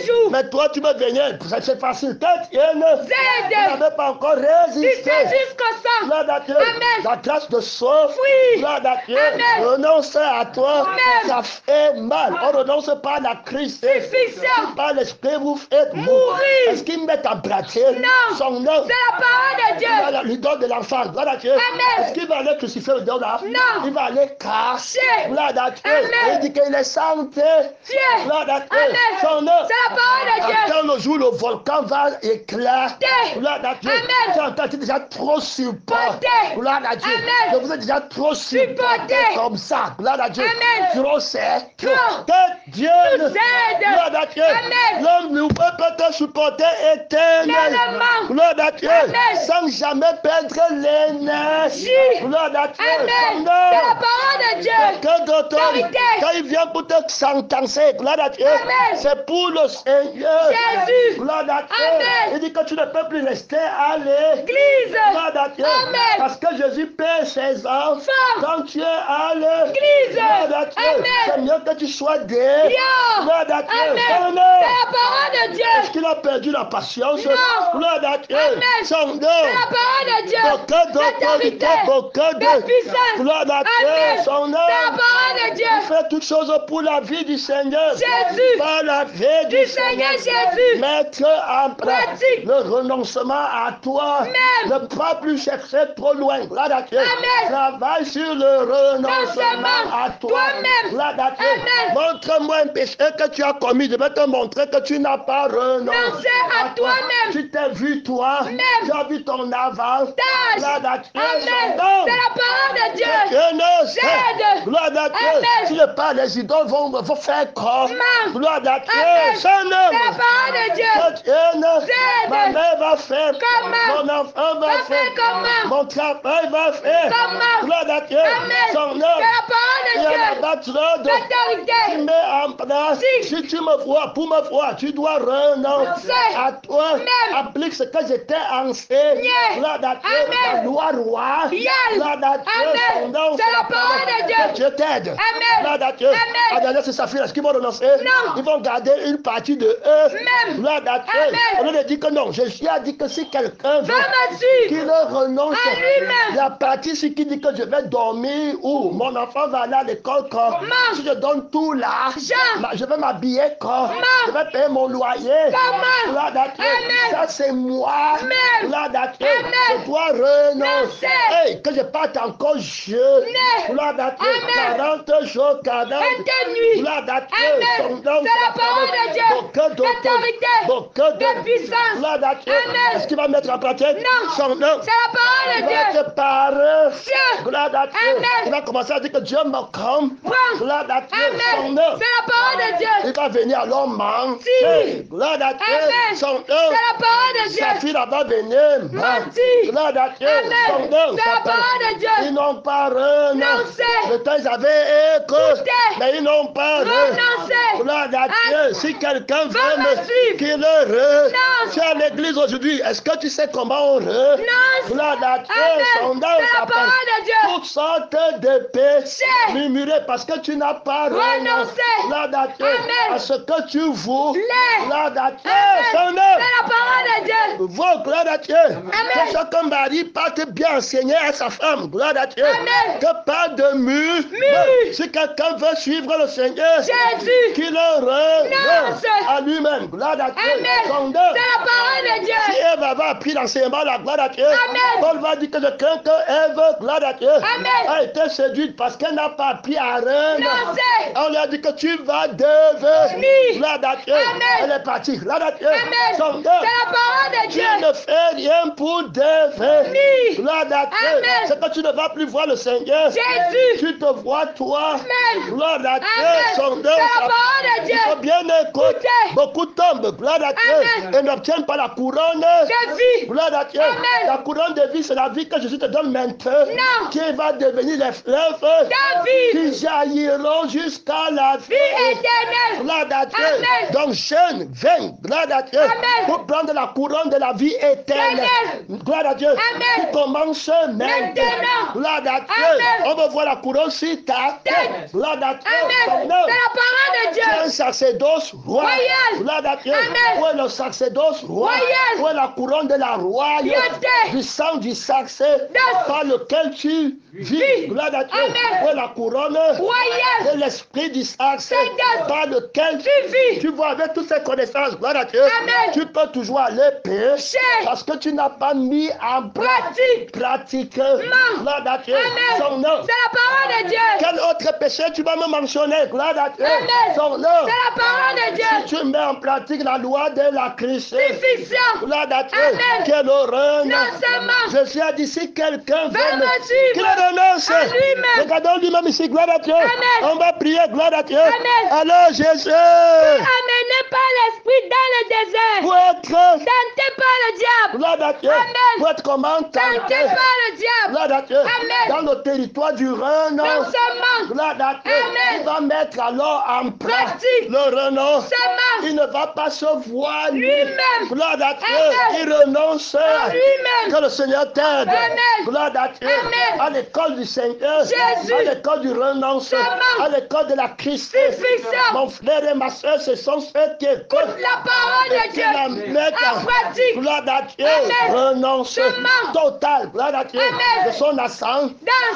S2: jours.
S1: Mais toi, tu veux venir. C'est facile. T'étienne.
S2: Zède.
S1: Tu n'avais pas encore résisté.
S2: Jusqu'à jusqu'au sang.
S1: Gloire à Dieu.
S2: Amen.
S1: La grâce de sauve.
S2: Oui.
S1: Gloire à Dieu.
S2: Amen.
S1: Renonce à toi.
S2: Amen.
S1: Ça fait mal. On renonce pas à la crise.
S2: Suffisant.
S1: Par l'esprit, vous faites
S2: Mourir.
S1: Est-ce qu'il met en pratique
S2: Non.
S1: son nom?
S2: C'est la parole de Dieu.
S1: Voilà, l'idole de l'enfant. Gloire à Dieu.
S2: Amen.
S1: Est-ce qu'il va aller crucifier le don là?
S2: Non.
S1: Il va aller efficace.
S2: Dieu.
S1: Gloire à Dieu.
S2: Amen.
S1: Il dit qu'il est santé.
S2: Dieu.
S1: Gloire à Dieu.
S2: Amen.
S1: Son œuvre.
S2: C'est la parole de Dieu.
S1: Attends le jour, le volcan va éclater.
S2: Dieu.
S1: Gloire à Dieu.
S2: Amen.
S1: Tu entends, tu es déjà trop supporté.
S2: Dieu.
S1: Gloire à Dieu.
S2: Amen.
S1: Je vous ai déjà trop supporté
S2: Supporté.
S1: comme ça. Gloire à Dieu.
S2: Amen.
S1: Trop c'est.
S2: Trop.
S1: Que Dieu
S2: Nous aide.
S1: Gloire à Dieu.
S2: Amen.
S1: L'homme ne peut pas te supporter éternellement.
S2: Éternellement.
S1: Gloire à Dieu.
S2: Amen.
S1: Sans jamais perdre l'énergie. Gloire à Dieu.
S2: Amen.
S1: Non.
S2: C'est la parole de Dieu.
S1: Que d'autres,
S2: Vérité.
S1: quand il vient pour te sentencer, gloire à Dieu,
S2: Amen.
S1: c'est pour le Seigneur.
S2: Jésus.
S1: Gloire à Dieu.
S2: Amen.
S1: Il dit que tu ne peux plus rester à l'église.
S2: Église.
S1: Gloire à Dieu.
S2: Amen.
S1: Parce que Jésus paie ses enfants. Quand tu es à
S2: Église.
S1: gloire à Dieu.
S2: Amen.
S1: C'est mieux que tu sois des.
S2: Yeah.
S1: Gloire à Dieu.
S2: Amen.
S1: Son
S2: C'est
S1: œuvre.
S2: la parole de Dieu.
S1: Est-ce qu'il a perdu la patience?
S2: Non.
S1: Gloire à Dieu.
S2: Amen.
S1: Son
S2: C'est la
S1: œuvre.
S2: parole de Dieu.
S1: Beaucoup d'autorité, beaucoup
S2: de puissance.
S1: de gloire à Dieu.
S2: Amen.
S1: Son
S2: C'est la
S1: œuvre.
S2: parole de Dieu.
S1: Il fait toutes choses pour la vie du Seigneur.
S2: Jésus.
S1: Par la vie
S2: Du Seigneur Jésus.
S1: Mettre en pratique
S2: Pratique.
S1: le renoncement à toi.
S2: Même.
S1: Ne pas plus chercher trop loin. Gloire à Dieu.
S2: Amen.
S1: Travaille sur le renoncement
S2: Renoncement.
S1: à toi.
S2: Toi-même.
S1: Gloire à Dieu.
S2: Amen.
S1: Montre-moi un péché que tu as commis. Je vais te montrer que tu n'as pas renoncé
S2: Renoncé à toi-même.
S1: Tu t'es vu toi.
S2: Même.
S1: Tu as vu ton avantage.
S2: Tâche.
S1: Gloire à Dieu.
S2: Amen.
S1: Non.
S2: C'est la parole de Dieu.
S1: Dieu ne sait.
S2: J'aide.
S1: Gloire à Dieu.
S2: Amen.
S1: Si le pas les idoles vont faire comme.
S2: Maman.
S1: Gloire à Dieu.
S2: Amen.
S1: Son
S2: C'est la
S1: œuvre.
S2: parole de Dieu.
S1: Que Dieu ne
S2: J'aide.
S1: ma mère va faire.
S2: Comment?
S1: Mon enfant va
S2: Va
S1: faire.
S2: faire comment?
S1: Mon travail va faire.
S2: Comment?
S1: Gloire à Dieu.
S2: Amen.
S1: Son
S2: C'est
S1: œuvre.
S2: la parole
S1: Il
S2: de
S1: y a
S2: Dieu.
S1: la battre de. Tu
S2: L'autorité.
S1: mets en place.
S2: Si.
S1: Si tu me vois, pour me voir, tu dois renoncer
S2: Renoncer.
S1: à toi.
S2: Même.
S1: Applique ce que j'étais enseigné.
S2: Yeah.
S1: Gloire à Dieu.
S2: Amen.
S1: La loi roi.
S2: Yes.
S1: Gloire à Dieu.
S2: Amen.
S1: Son nom,
S2: C'est la parole de Dieu.
S1: Que Dieu t'aide.
S2: Amen.
S1: Gloire à Dieu.
S2: Amen.
S1: Regardez ces saphirs, est-ce qu'ils vont renoncer?
S2: Non.
S1: Ils vont garder une partie de eux.
S2: Même.
S1: Gloire à Dieu.
S2: Amen.
S1: On leur dit que non. Jésus a dit que si quelqu'un veut
S2: Va me suivre.
S1: qu'il renonce,
S2: À lui-même.
S1: la partie ici qui dit que je vais dormir ou mon enfant va aller à l'école quand si je donne tout là, je vais m'habiller quand je vais payer mon loyer.
S2: Comment?
S1: Gloire à Dieu.
S2: Amen.
S1: Ça c'est moi.
S2: Amen.
S1: Gloire à Dieu.
S2: Amen.
S1: Je dois renoncer.
S2: Renoncer.
S1: Hey, que je parte encore jeune. Gloire à Dieu.
S2: Amen.
S1: 40 jours, 40
S2: Et nuit.
S1: Gloire à Dieu.
S2: Amen.
S1: Son nom,
S2: C'est la parole de Dieu.
S1: Beaucoup
S2: L'autorité.
S1: Beaucoup
S2: De puissance.
S1: Gloire à Dieu.
S2: Amen.
S1: Est-ce qu'il va mettre en pratique?
S2: Non.
S1: Son nom.
S2: C'est la parole de
S1: Il va
S2: Dieu.
S1: te parler.
S2: Dieu.
S1: Gloire à Dieu.
S2: Amen.
S1: Il va commencer à dire que Dieu me comme.
S2: Prends.
S1: Gloire à Dieu. Son
S2: Amen.
S1: nom.
S2: C'est la parole de Dieu.
S1: Il va venir alors mentir.
S2: Si.
S1: Gloire à Dieu.
S2: Amen.
S1: Son nom.
S2: C'est la parole de Dieu.
S1: Sa fille va venir
S2: Mentir.
S1: Gloire à Dieu.
S2: Amen.
S1: Son nom.
S2: C'est la parole de Dieu.
S1: Ils n'ont pas renoncé.
S2: Renoncé.
S1: Le temps ils avaient écouté.
S2: Écouté.
S1: Mais ils n'ont pas
S2: Renoncé.
S1: Gloire à Dieu.
S2: Amen.
S1: Si quelqu'un
S2: Va
S1: veut
S2: me suivre.
S1: qu'il renonce.
S2: Non.
S1: Tu es à l'église aujourd'hui. Est-ce que tu sais comment on renonce?
S2: Non.
S1: Gloire à Dieu.
S2: Amen.
S1: Son nom
S2: C'est la
S1: s'appelle
S2: parole de Dieu.
S1: toutes sortes de péchés
S2: C'est.
S1: murmurés parce que tu n'as pas
S2: Renoncé.
S1: Gloire à Dieu.
S2: Amen.
S1: À ce que tu voulais.
S2: Les.
S1: Gloire à Dieu.
S2: Amen.
S1: Son
S2: C'est
S1: nom.
S2: la parole de Dieu.
S1: Vos gloire à Dieu.
S2: Amen.
S1: Que chaque mari parte bien enseigner à sa femme. Gloire à Dieu.
S2: Amen.
S1: Que pas de mur.
S2: Mur.
S1: Si quelqu'un veut suivre le Seigneur,
S2: Jésus.
S1: qu'il renonce
S2: Renonce.
S1: à lui-même. Gloire à Dieu.
S2: Amen.
S1: Son nom.
S2: C'est la parole de Dieu.
S1: Si Ève avait appris l'enseignement, la gloire à Dieu,
S2: Amen.
S1: Paul va dire que je crains que Ève, gloire à Dieu,
S2: Amen.
S1: a été séduite parce qu'elle n'a pas appris à renoncer.
S2: Renoncer.
S1: On lui a dit que tu vas devenir,
S2: Oui.
S1: gloire à Dieu.
S2: Amen.
S1: Elle est partie, gloire à Dieu.
S2: Amen.
S1: Son nom.
S2: C'est la parole de
S1: Tu
S2: Dieu.
S1: ne fais rien pour devenir,
S2: Oui.
S1: gloire à Dieu.
S2: Amen.
S1: C'est que tu ne vas plus voir le Seigneur.
S2: Jésus.
S1: Tu te vois toi,
S2: Amen.
S1: gloire à Dieu.
S2: Amen.
S1: Son nom.
S2: C'est la parole de Dieu.
S1: Il faut bien écouter.
S2: Écoutez.
S1: Beaucoup tombent, gloire à Dieu,
S2: Amen.
S1: et n'obtiennent pas la couronne.
S2: De vie.
S1: Gloire à Dieu.
S2: Amen.
S1: La couronne de vie, c'est la vie que Jésus te donne maintenant.
S2: Non.
S1: Qui va devenir les fleuves
S2: David.
S1: qui jailliront jusqu'à la vie.
S2: Vie éternelle.
S1: Gloire à Dieu.
S2: Amen.
S1: Donc, jeune, viens, gloire à Dieu,
S2: Amen.
S1: pour prendre la couronne de la vie éternelle.
S2: Éternelle.
S1: Gloire à Dieu.
S2: Amen.
S1: Qui commence maintenant.
S2: Maintenant.
S1: Gloire à Dieu.
S2: Amen.
S1: On veut voir la couronne sur ta tête.
S2: Tête.
S1: Gloire à Dieu.
S2: Amen. C'est
S1: Maintenant,
S2: la parole de
S1: tu es un
S2: Dieu.
S1: sacerdoce roi.
S2: Royal.
S1: Gloire à Dieu.
S2: Amen.
S1: Où est le sacerdoce roi?
S2: Royal.
S1: Où est la couronne de la royauté?
S2: Royauté.
S1: Du sang du sacerdoce
S2: Yes.
S1: par lequel tu vie, gloire à Dieu,
S2: Amen.
S1: pour la couronne
S2: Royale
S1: de l'esprit d'Isaac,
S2: Saint-Esprit.
S1: par lequel
S2: Tu vis.
S1: tu vois avec toutes ces connaissances, gloire à Dieu,
S2: Amen.
S1: tu peux toujours aller pécher
S2: Pécher.
S1: parce que tu n'as pas mis en
S2: Pratique.
S1: pratique,
S2: Non.
S1: gloire à Dieu,
S2: Amen.
S1: son nom.
S2: C'est la parole de Dieu.
S1: Quel autre péché tu vas me mentionner, gloire à Dieu,
S2: Amen.
S1: son nom.
S2: C'est la parole de Dieu.
S1: Si tu mets en pratique la loi de la Christ,
S2: Crucifixion.
S1: gloire à Dieu,
S2: Amen.
S1: quelle horreur.
S2: Non seulement
S1: Jésus a dit si quelqu'un
S2: va
S1: veut
S2: me suivre
S1: qu'il renonce,
S2: à lui-même.
S1: regardons lui-même ici, gloire à Dieu.
S2: Amen.
S1: On va prier, gloire à Dieu.
S2: Amen.
S1: Alors Jésus,
S2: amené par l'esprit dans le désert,
S1: pour être,
S2: tenté par le diable,
S1: gloire à Dieu,
S2: Amen.
S1: pour être comment
S2: tenté
S1: tenté,
S2: par le diable.
S1: gloire à Dieu,
S2: Amen.
S1: dans le territoire du
S2: Non
S1: renonce,
S2: seulement
S1: gloire à Dieu,
S2: Amen.
S1: il va mettre alors en pratique
S2: Pratique.
S1: le renonce.
S2: seulement
S1: Il ne va pas se voir
S2: lui-même,
S1: gloire à Dieu,
S2: Amen.
S1: il renonce.
S2: à lui-même.
S1: Que le Seigneur t'aide.
S2: Amen.
S1: Gloire à Dieu.
S2: Amen.
S1: À l'école du Seigneur.
S2: Jésus.
S1: À l'école du renoncement.
S2: Seulement.
S1: À l'école de la Christ.
S2: Crucifixion.
S1: Mon frère et ma soeur, ce sont ceux qui écoutent.
S2: La parole de
S1: Et qui la
S2: Dieu
S1: mettent
S2: en pratique.
S1: Gloire à Dieu.
S2: Amen.
S1: Renoncement total. Gloire à Dieu.
S2: Amen.
S1: De son ascendance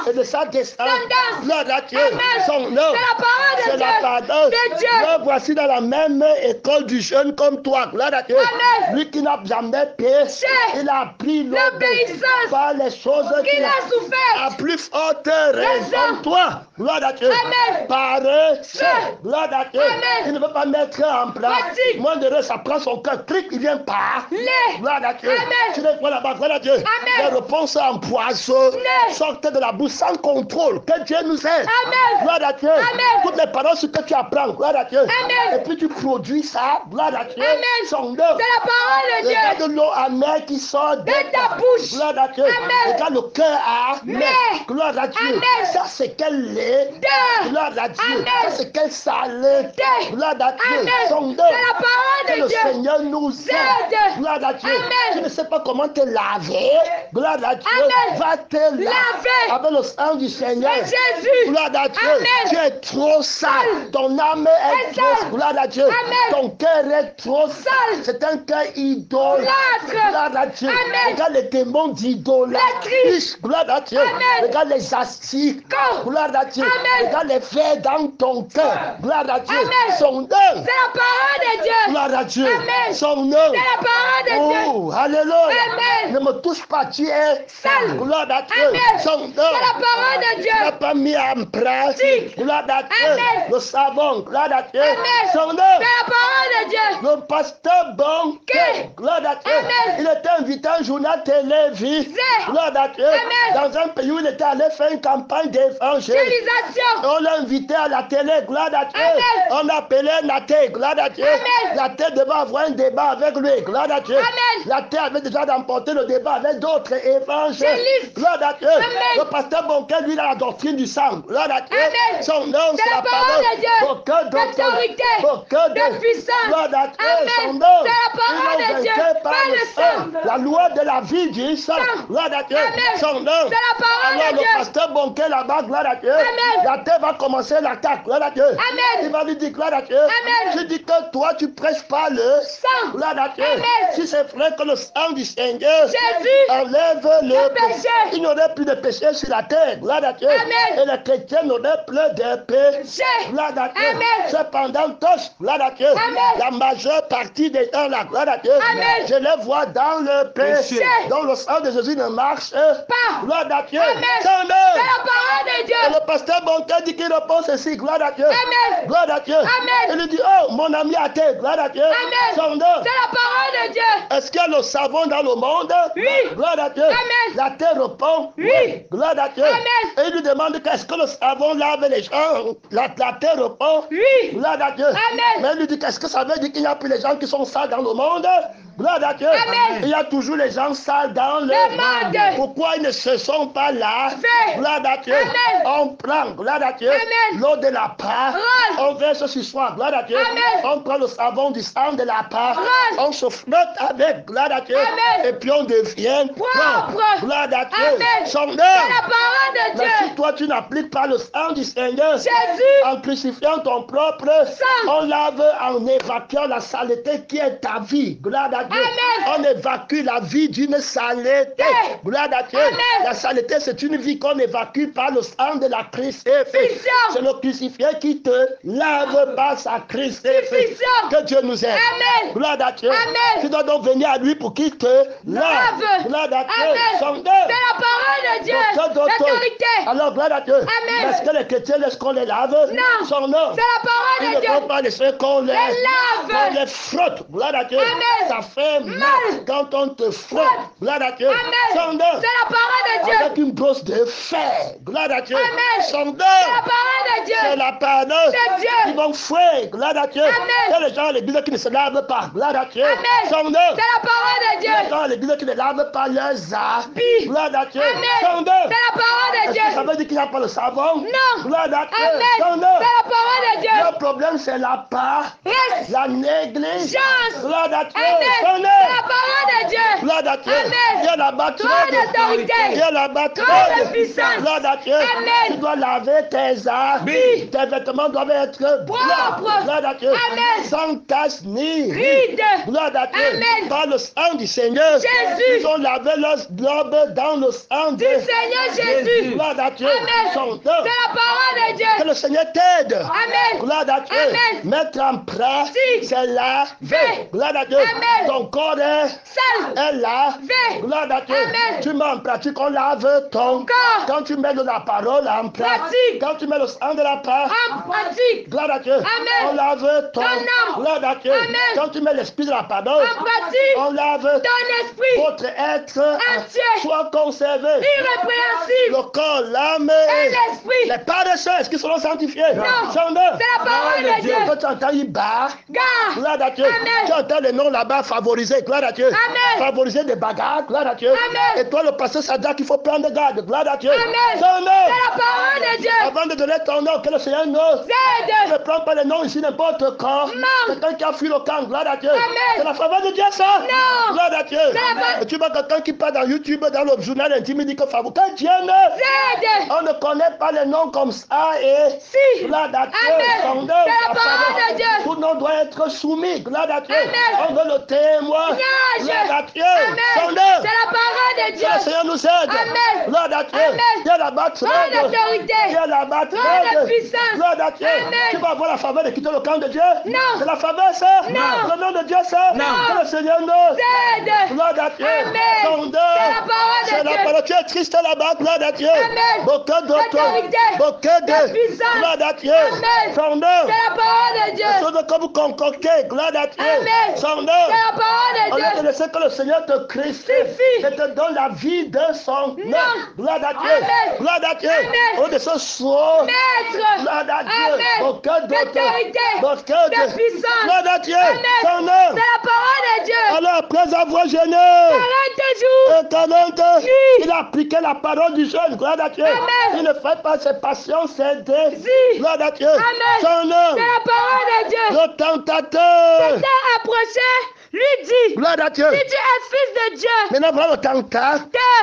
S1: et de sa descendance.
S2: Descendance.
S1: Gloire à Dieu.
S2: Amen.
S1: Son nom.
S2: C'est la parole de
S1: C'est
S2: Dieu.
S1: la pardon.
S2: De Dieu.
S1: Me voici dans la même école du jeune comme toi. Gloire à Dieu.
S2: Amen.
S1: Lui qui n'a jamais péché, il a appris
S2: L'obéissance
S1: par les choses
S2: qu'il a souffert.
S1: à plus forte raison. Toi, gloire à Dieu.
S2: Amen.
S1: Par gloire à Dieu.
S2: Amen.
S1: Il ne veut pas mettre en place.
S2: Pratique.
S1: Moins de ça prend son cœur. Clic, il vient pas.
S2: Les.
S1: Gloire à Dieu.
S2: Amen.
S1: Tu les vois là-bas, gloire à Dieu.
S2: Amen.
S1: Les réponses empoisonnent.
S2: Les.
S1: Sortez de la bouche sans contrôle. Que Dieu nous aide.
S2: Amen.
S1: Gloire à Dieu.
S2: Amen.
S1: Toutes les paroles ce que tu apprends. Gloire à Dieu.
S2: Amen.
S1: Et puis tu produis ça. Gloire à Dieu.
S2: Amen.
S1: Son œuvre.
S2: C'est la parole de Dieu.
S1: Regarde l'eau amère qui sort de
S2: ta bouche.
S1: Gloire à Dieu.
S2: Amen.
S1: Regarde le cœur amer.
S2: Mais.
S1: Gloire à Dieu.
S2: Amen.
S1: Ça c'est quel lait.
S2: De.
S1: Gloire à Dieu.
S2: Amen.
S1: Ça c'est quel salé.
S2: De.
S1: Gloire à Dieu.
S2: Amen.
S1: Son œuvre.
S2: C'est la parole
S1: Que
S2: de
S1: le
S2: Dieu.
S1: Seigneur nous
S2: Aide.
S1: aide. Gloire à Dieu.
S2: Amen.
S1: Tu ne sais pas comment te laver. Gloire à Dieu.
S2: Amen.
S1: Va te laver.
S2: Laver.
S1: Avec le sang du Seigneur.
S2: De Jésus.
S1: Gloire à Dieu.
S2: Amen.
S1: Tu es trop sale. Ton âme est
S2: Sale.
S1: trop. Gloire à Dieu.
S2: Amen.
S1: Ton cœur est trop sale. C'est un cœur idole. Gloire à Dieu.
S2: Amen.
S1: Regarde les démons d'idolâtrie. Gloire à Dieu.
S2: Amen.
S1: Regarde les astiques.
S2: Corps.
S1: Gloire à Dieu.
S2: Amen.
S1: Regarde les vers dans ton cœur. Gloire à Dieu.
S2: Amen.
S1: Son œuvre.
S2: C'est la parole de Dieu.
S1: Gloire à Dieu.
S2: Amen.
S1: Son œuvre.
S2: C'est la parole de Dieu.
S1: Oh, alléluia.
S2: Amen.
S1: Ne me touche pas, tu es
S2: Sale.
S1: Gloire à Dieu.
S2: Amen.
S1: Son œuvre.
S2: C'est la parole de
S1: Tu
S2: Dieu.
S1: n'as pas mis en pratique. Gloire à Dieu.
S2: Amen.
S1: Le savon. Gloire à Dieu.
S2: Amen.
S1: Son
S2: C'est
S1: œuvre.
S2: la parole de Dieu.
S1: Le pasteur Bonquet, gloire à Dieu,
S2: Amen.
S1: il était invité à un journal télévisé, gloire à Dieu,
S2: Amen.
S1: dans un pays où il était allé faire une campagne d'évangile.
S2: Civilisation.
S1: On l'a invité à la télé, gloire à Dieu.
S2: Amen.
S1: On l'appelait Naté, gloire à Dieu.
S2: Amen.
S1: Naté devait avoir un débat avec lui, gloire à Dieu.
S2: Amen.
S1: Naté avait déjà remporté le débat avec d'autres évangélistes.
S2: Évangélistes.
S1: Gloire à Dieu.
S2: Amen.
S1: Le pasteur Bonquet, lui, il a la doctrine du sang, gloire à Dieu.
S2: Amen.
S1: Son nom,
S2: C'est la parole de Dieu.
S1: Bonquet
S2: D'autorité.
S1: Bonquet
S2: De puissance.
S1: gloire à Dieu.
S2: Amen.
S1: Son nom.
S2: C'est la parole
S1: Ils l'ont
S2: de Dieu.
S1: vaincu par
S2: Par
S1: le
S2: le
S1: sang.
S2: sang.
S1: La loi de la vie du sang.
S2: Sang.
S1: Gloire à Dieu.
S2: Amen.
S1: Son nom.
S2: C'est la parole
S1: Alors
S2: de
S1: le
S2: Dieu.
S1: pasteur Bonquet là-bas, gloire à Dieu.
S2: Amen.
S1: La terre va commencer l'attaque. Gloire à Dieu.
S2: Amen.
S1: Il va lui dire, gloire à Dieu.
S2: Amen.
S1: Tu dis que toi, tu prêches pas le
S2: Sang.
S1: Gloire à Dieu.
S2: Amen.
S1: Si c'est vrai que le sang du Seigneur
S2: Jésus.
S1: enlève le
S2: péché.
S1: Il n'y aurait plus de péché sur la terre. Gloire à Dieu.
S2: Amen.
S1: Et les chrétiens n'auraient plus de péché. Gloire à Dieu.
S2: Amen.
S1: Cependant, tous, gloire à Dieu.
S2: Amen.
S1: La majeure partie des gens, là, gloire à Dieu.
S2: Amen.
S1: Je les vois dans le péché. Donc le sang de Jésus ne marche
S2: Pas.
S1: Gloire à Dieu.
S2: Amen.
S1: Son
S2: C'est
S1: nom.
S2: la parole de
S1: Et
S2: Dieu.
S1: le pasteur Bonquet dit qu'il répond ceci, gloire à Dieu.
S2: Amen.
S1: Gloire à Dieu.
S2: Amen.
S1: Il lui dit, oh, mon ami athée, gloire à Dieu.
S2: Amen.
S1: Son nom.
S2: C'est la parole de Dieu.
S1: Est-ce qu'il y a le savon dans le monde?
S2: Oui.
S1: Gloire à Dieu.
S2: Amen.
S1: La terre répond.
S2: Oui.
S1: Gloire à Dieu.
S2: Amen.
S1: Et il lui demande est-ce que le savon lave les gens? La terre répond.
S2: Oui.
S1: Gloire à Dieu.
S2: Amen.
S1: Mais il lui dit qu'est-ce que ça veut dire qu'il n'y a plus les gens qui sont sales dans le monde? Gloire à Dieu.
S2: Amen.
S1: Il y a toujours les gens sales dans le
S2: monde.
S1: Pourquoi ils ne se sont pas lavés? Gloire à Dieu.
S2: Amen.
S1: On prend, gloire à Dieu,
S2: Amen.
S1: l'eau de la parole.
S2: Parole.
S1: On verse ce soir, gloire à Dieu.
S2: Amen.
S1: On prend le savon du sang de la parole.
S2: Parole.
S1: On se flotte avec, gloire à Dieu.
S2: Amen.
S1: Et puis on devient
S2: Propre.
S1: Gloire à Dieu.
S2: Amen.
S1: Son nom.
S2: C'est la parole de
S1: Mais si
S2: Dieu.
S1: toi tu n'appliques pas le sang du Seigneur,
S2: Jésus.
S1: en crucifiant ton propre
S2: Sang.
S1: on lave en évacuant la saleté qui est ta vie. Gloire à Dieu. On évacue la vie d'une saleté. Gloire à Dieu. La saleté, c'est une vie qu'on évacue par le sang de la crucifixion. C'est le crucifié qui te lave par sa crucifixion. Que Dieu nous aide. Gloire à Dieu. Tu dois donc venir à lui pour qu'il te lave. Gloire à Dieu.
S2: C'est la parole de Dieu. L'autorité.
S1: Alors, gloire à Dieu. Est-ce que les chrétiens laissent qu'on les lave?
S2: Non.
S1: Son nom.
S2: C'est la parole de Dieu.
S1: Il ne faut pas laisser qu'on les
S2: lave.
S1: Qu'on les frotte. Gloire à Dieu. Ça fait mal quand on te frotte. Gloire à Dieu. Son nom.
S2: C'est la parole de Dieu.
S1: Avec une brosse de fer. Gloire à Dieu. Son nom.
S2: C'est la parole de Dieu.
S1: C'est la parole
S2: de Dieu.
S1: Ils vont fouer. Gloire à Dieu. Il y a les gens à l'église qui ne se lavent pas. Gloire à Dieu. Son nom.
S2: C'est la parole de Dieu.
S1: Les gens à l'église qui ne lavent pas leurs habits. Gloire à Dieu. Son nom.
S2: C'est la parole de Dieu.
S1: Ça veut dire qu'il n'y a pas le savon?
S2: Non.
S1: Gloire à Dieu. Son nom.
S2: C'est la parole de Dieu.
S1: Le problème, c'est la part, la négligence. Gloire à Dieu.
S2: C'est la parole de Dieu.
S1: Gloire à Dieu. Il y a là-bas trop
S2: d'autorité.
S1: Il y a là-bas trop
S2: de puissance.
S1: Gloire à Dieu. Tu dois laver tes habits. Tes vêtements doivent être blancs. Gloire à Dieu. Sans tache ni ride. Gloire à Dieu. Par le sang du Seigneur.
S2: Jésus.
S1: Ils ont lavé leurs globes dans le sang du
S2: Seigneur Jésus.
S1: Gloire à Dieu.
S2: C'est la parole de Dieu.
S1: Que le Seigneur t'aide.
S2: Amen.
S1: Gloire à Dieu. Mettre en pratique, c'est laver. Gloire à Dieu. Ton corps est lavé. Gloire à Dieu. Tu mets en pratique, on lave ton corps. Quand tu mets de la parole en pratique, quand tu mets le sang de la parole
S2: en pratique,
S1: gloire à Dieu. On lave ton âme. Gloire à Dieu. Quand tu mets l'esprit de la parole
S2: en pratique,
S1: on lave
S2: ton esprit.
S1: Votre être
S2: entier
S1: soit conservé.
S2: Irrépréhensible.
S1: Le corps, l'âme
S2: et l'esprit.
S1: Les paresseux, est-ce qu'ils seront sanctifiés?
S2: Non. C'est la parole de Dieu.
S1: Quand tu entends Iba, gloire à Dieu.
S2: Amen.
S1: Tu entends les noms là-bas favorisés, gloire à Dieu.
S2: Amen.
S1: Favoriser des bagarres, gloire à Dieu.
S2: Amen.
S1: Et toi, le pasteur, ça dit qu'il faut prendre garde, gloire à Dieu.
S2: Amen.
S1: Son nom.
S2: C'est la parole de Dieu.
S1: Avant de donner ton nom, que le Seigneur nous
S2: aide.
S1: Ne prends pas les noms ici n'importe quand.
S2: Non.
S1: Quelqu'un qui a fui le camp, gloire à Dieu.
S2: Amen.
S1: C'est la faveur de Dieu, ça.
S2: Non.
S1: Gloire à Dieu. Et tu vois quelqu'un qui part dans YouTube, dans le journal intime, il dit que faveur. Quand Dieu ne, on ne connaît pas les noms comme ça et
S2: si.
S1: Gloire à Dieu.
S2: Amen. C'est la parole de Dieu.
S1: Tout nom doit être soumis. Gloire à Dieu.
S2: Amen.
S1: On veut le témoin. Gloire à Dieu.
S2: Amen. C'est la parole de Dieu.
S1: Le Seigneur nous aide.
S2: Amen.
S1: Gloire à Dieu.
S2: Amen.
S1: Il y a la bataille. Il y a la bataille. Gloire à Dieu. Tu vas avoir la faveur de quitter le camp de Dieu.
S2: Non.
S1: C'est la faveur, ça.
S2: Non.
S1: Le nom de Dieu, ça.
S2: Non.
S1: Que le Seigneur nous
S2: aide.
S1: Gloire à Dieu.
S2: Amen. C'est la parole de Dieu.
S1: Parole. Tu es triste là-bas. Gloire à Dieu.
S2: Amen.
S1: Beaucoup d'autres. Beaucoup de. Gloire à Dieu.
S2: Amen.
S1: Son nom.
S2: C'est la parole de Dieu.
S1: Les choses que vous concoctez. Gloire à Dieu.
S2: Amen.
S1: Son nom.
S2: C'est la parole de Dieu.
S1: On a laissé que le Seigneur te crucifie et te donne la vie de son nom. Gloire à Dieu.
S2: Amen.
S1: Gloire à Dieu.
S2: Amen.
S1: On de ce soir.
S2: Maître.
S1: Gloire à Dieu.
S2: Amen.
S1: Au cœur
S2: D'autorité.
S1: de
S2: puissance.
S1: Gloire à Dieu.
S2: Amen.
S1: Son nom.
S2: C'est la parole de Dieu.
S1: Alors après avoir gêné
S2: 40
S1: 40
S2: oui.
S1: il a appliqué la parole du jeune. Gloire à Dieu.
S2: Amen.
S1: Il ne fait pas ses passions, ses désirs. Gloire à Dieu.
S2: Amen.
S1: Son nom.
S2: C'est la parole de Dieu.
S1: Le tentateur.
S2: Satan approchait, lui dit,
S1: Gloire à Dieu.
S2: si tu es fils de Dieu,
S1: Maintenant, voilà le tentateur.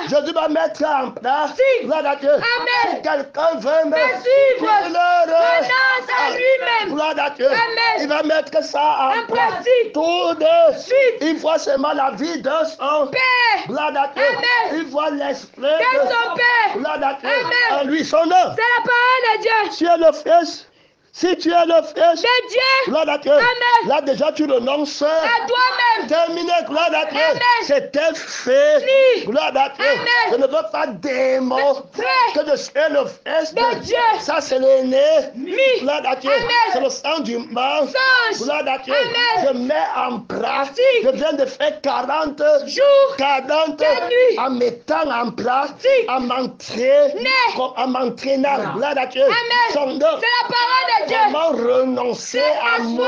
S1: Jésus va mettre en place.
S2: Si.
S1: Gloire à Dieu.
S2: Amen.
S1: Si quelqu'un veut me
S2: suivre,
S1: renonce
S2: à lui-même.
S1: Gloire à Dieu.
S2: Amen.
S1: Il va mettre ça en
S2: pratique.
S1: Tout de
S2: suite.
S1: Il voit seulement la vie de son
S2: Père.
S1: Gloire à Dieu.
S2: Amen.
S1: Il voit l'esprit
S2: De son Père.
S1: Gloire à Dieu.
S2: Amen.
S1: En lui, son nom.
S2: C'est la parole de Dieu.
S1: Tu es le fils. Si tu es le fils
S2: de Dieu,
S1: gloire à Dieu.
S2: Amen.
S1: Là déjà tu renonces
S2: à toi-même.
S1: Terminé, gloire à Dieu.
S2: Amen.
S1: C'était fait.
S2: Fini.
S1: Gloire à Dieu.
S2: Amen.
S1: Je ne veux pas démontrer que je suis le fils
S2: de Dieu.
S1: Ça c'est l'aîné.
S2: Oui.
S1: Gloire à Dieu.
S2: Amen.
S1: C'est le sang du mensonge. Gloire à Dieu.
S2: Amen.
S1: Je mets en pratique. Je viens de faire 40
S2: jours,
S1: 40
S2: nuits,
S1: en mettant en pratique, en m'entraînant. Gloire à Dieu.
S2: Amen.
S1: Son nom.
S2: C'est la parole de Dieu.
S1: Comment renoncer à moi?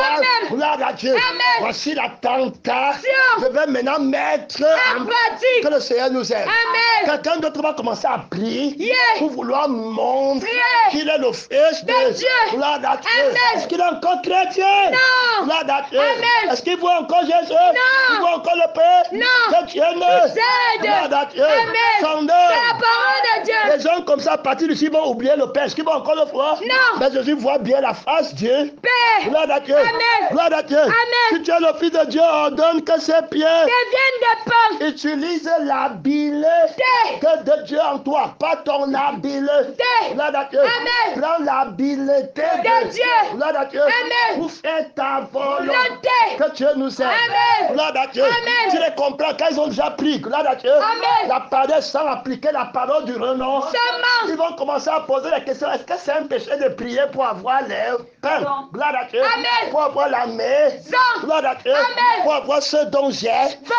S1: Gloire à Dieu.
S2: Amen.
S1: Voici la tentation. Je vais maintenant mettre
S2: en pratique.
S1: Que le Seigneur nous aide.
S2: Amen.
S1: Quelqu'un d'autre va commencer à prier pour vouloir montrer qu'il est le fils
S2: de Dieu.
S1: Gloire à Dieu.
S2: Amen.
S1: Est-ce qu'il est encore chrétien?
S2: Non.
S1: Gloire à Dieu.
S2: Amen.
S1: Est-ce qu'il voit encore Jésus?
S2: Non.
S1: Il voit encore le Père?
S2: Non.
S1: Que Dieu ne. Gloire à Dieu.
S2: Amen.
S1: Son nom.
S2: C'est la parole de Dieu.
S1: Les gens comme ça, à partir d'ici, vont oublier le Père. Est-ce qu'ils vont encore le voir?
S2: Non.
S1: Mais Jésus voit bien la face laisse Dieu.
S2: Père.
S1: Gloire à Dieu.
S2: Amen.
S1: Gloire à Dieu.
S2: Amen.
S1: Si tu es le Fils de Dieu, ordonne que ses pieds
S2: Deviennent des pains.
S1: utilise l'habileté de Dieu en toi, pas ton habileté. Gloire à Dieu.
S2: Amen.
S1: Prends l'habileté
S2: De Dieu.
S1: Gloire à Dieu.
S2: Amen.
S1: Pour faire ta volonté.
S2: Volonté.
S1: Que Dieu nous aide.
S2: Amen.
S1: Gloire à Dieu.
S2: Amen.
S1: Tu les comprends quand ils ont déjà pris. Gloire à Dieu.
S2: Amen.
S1: La parole sans appliquer la parole du renom.
S2: Seulement.
S1: Ils vont commencer à poser la question, est-ce que c'est un péché de prier pour avoir les pains? Gloire à Dieu.
S2: Amen.
S1: Pour avoir la maison. Gloire à Dieu.
S2: Amen.
S1: Pour avoir ce dont j'ai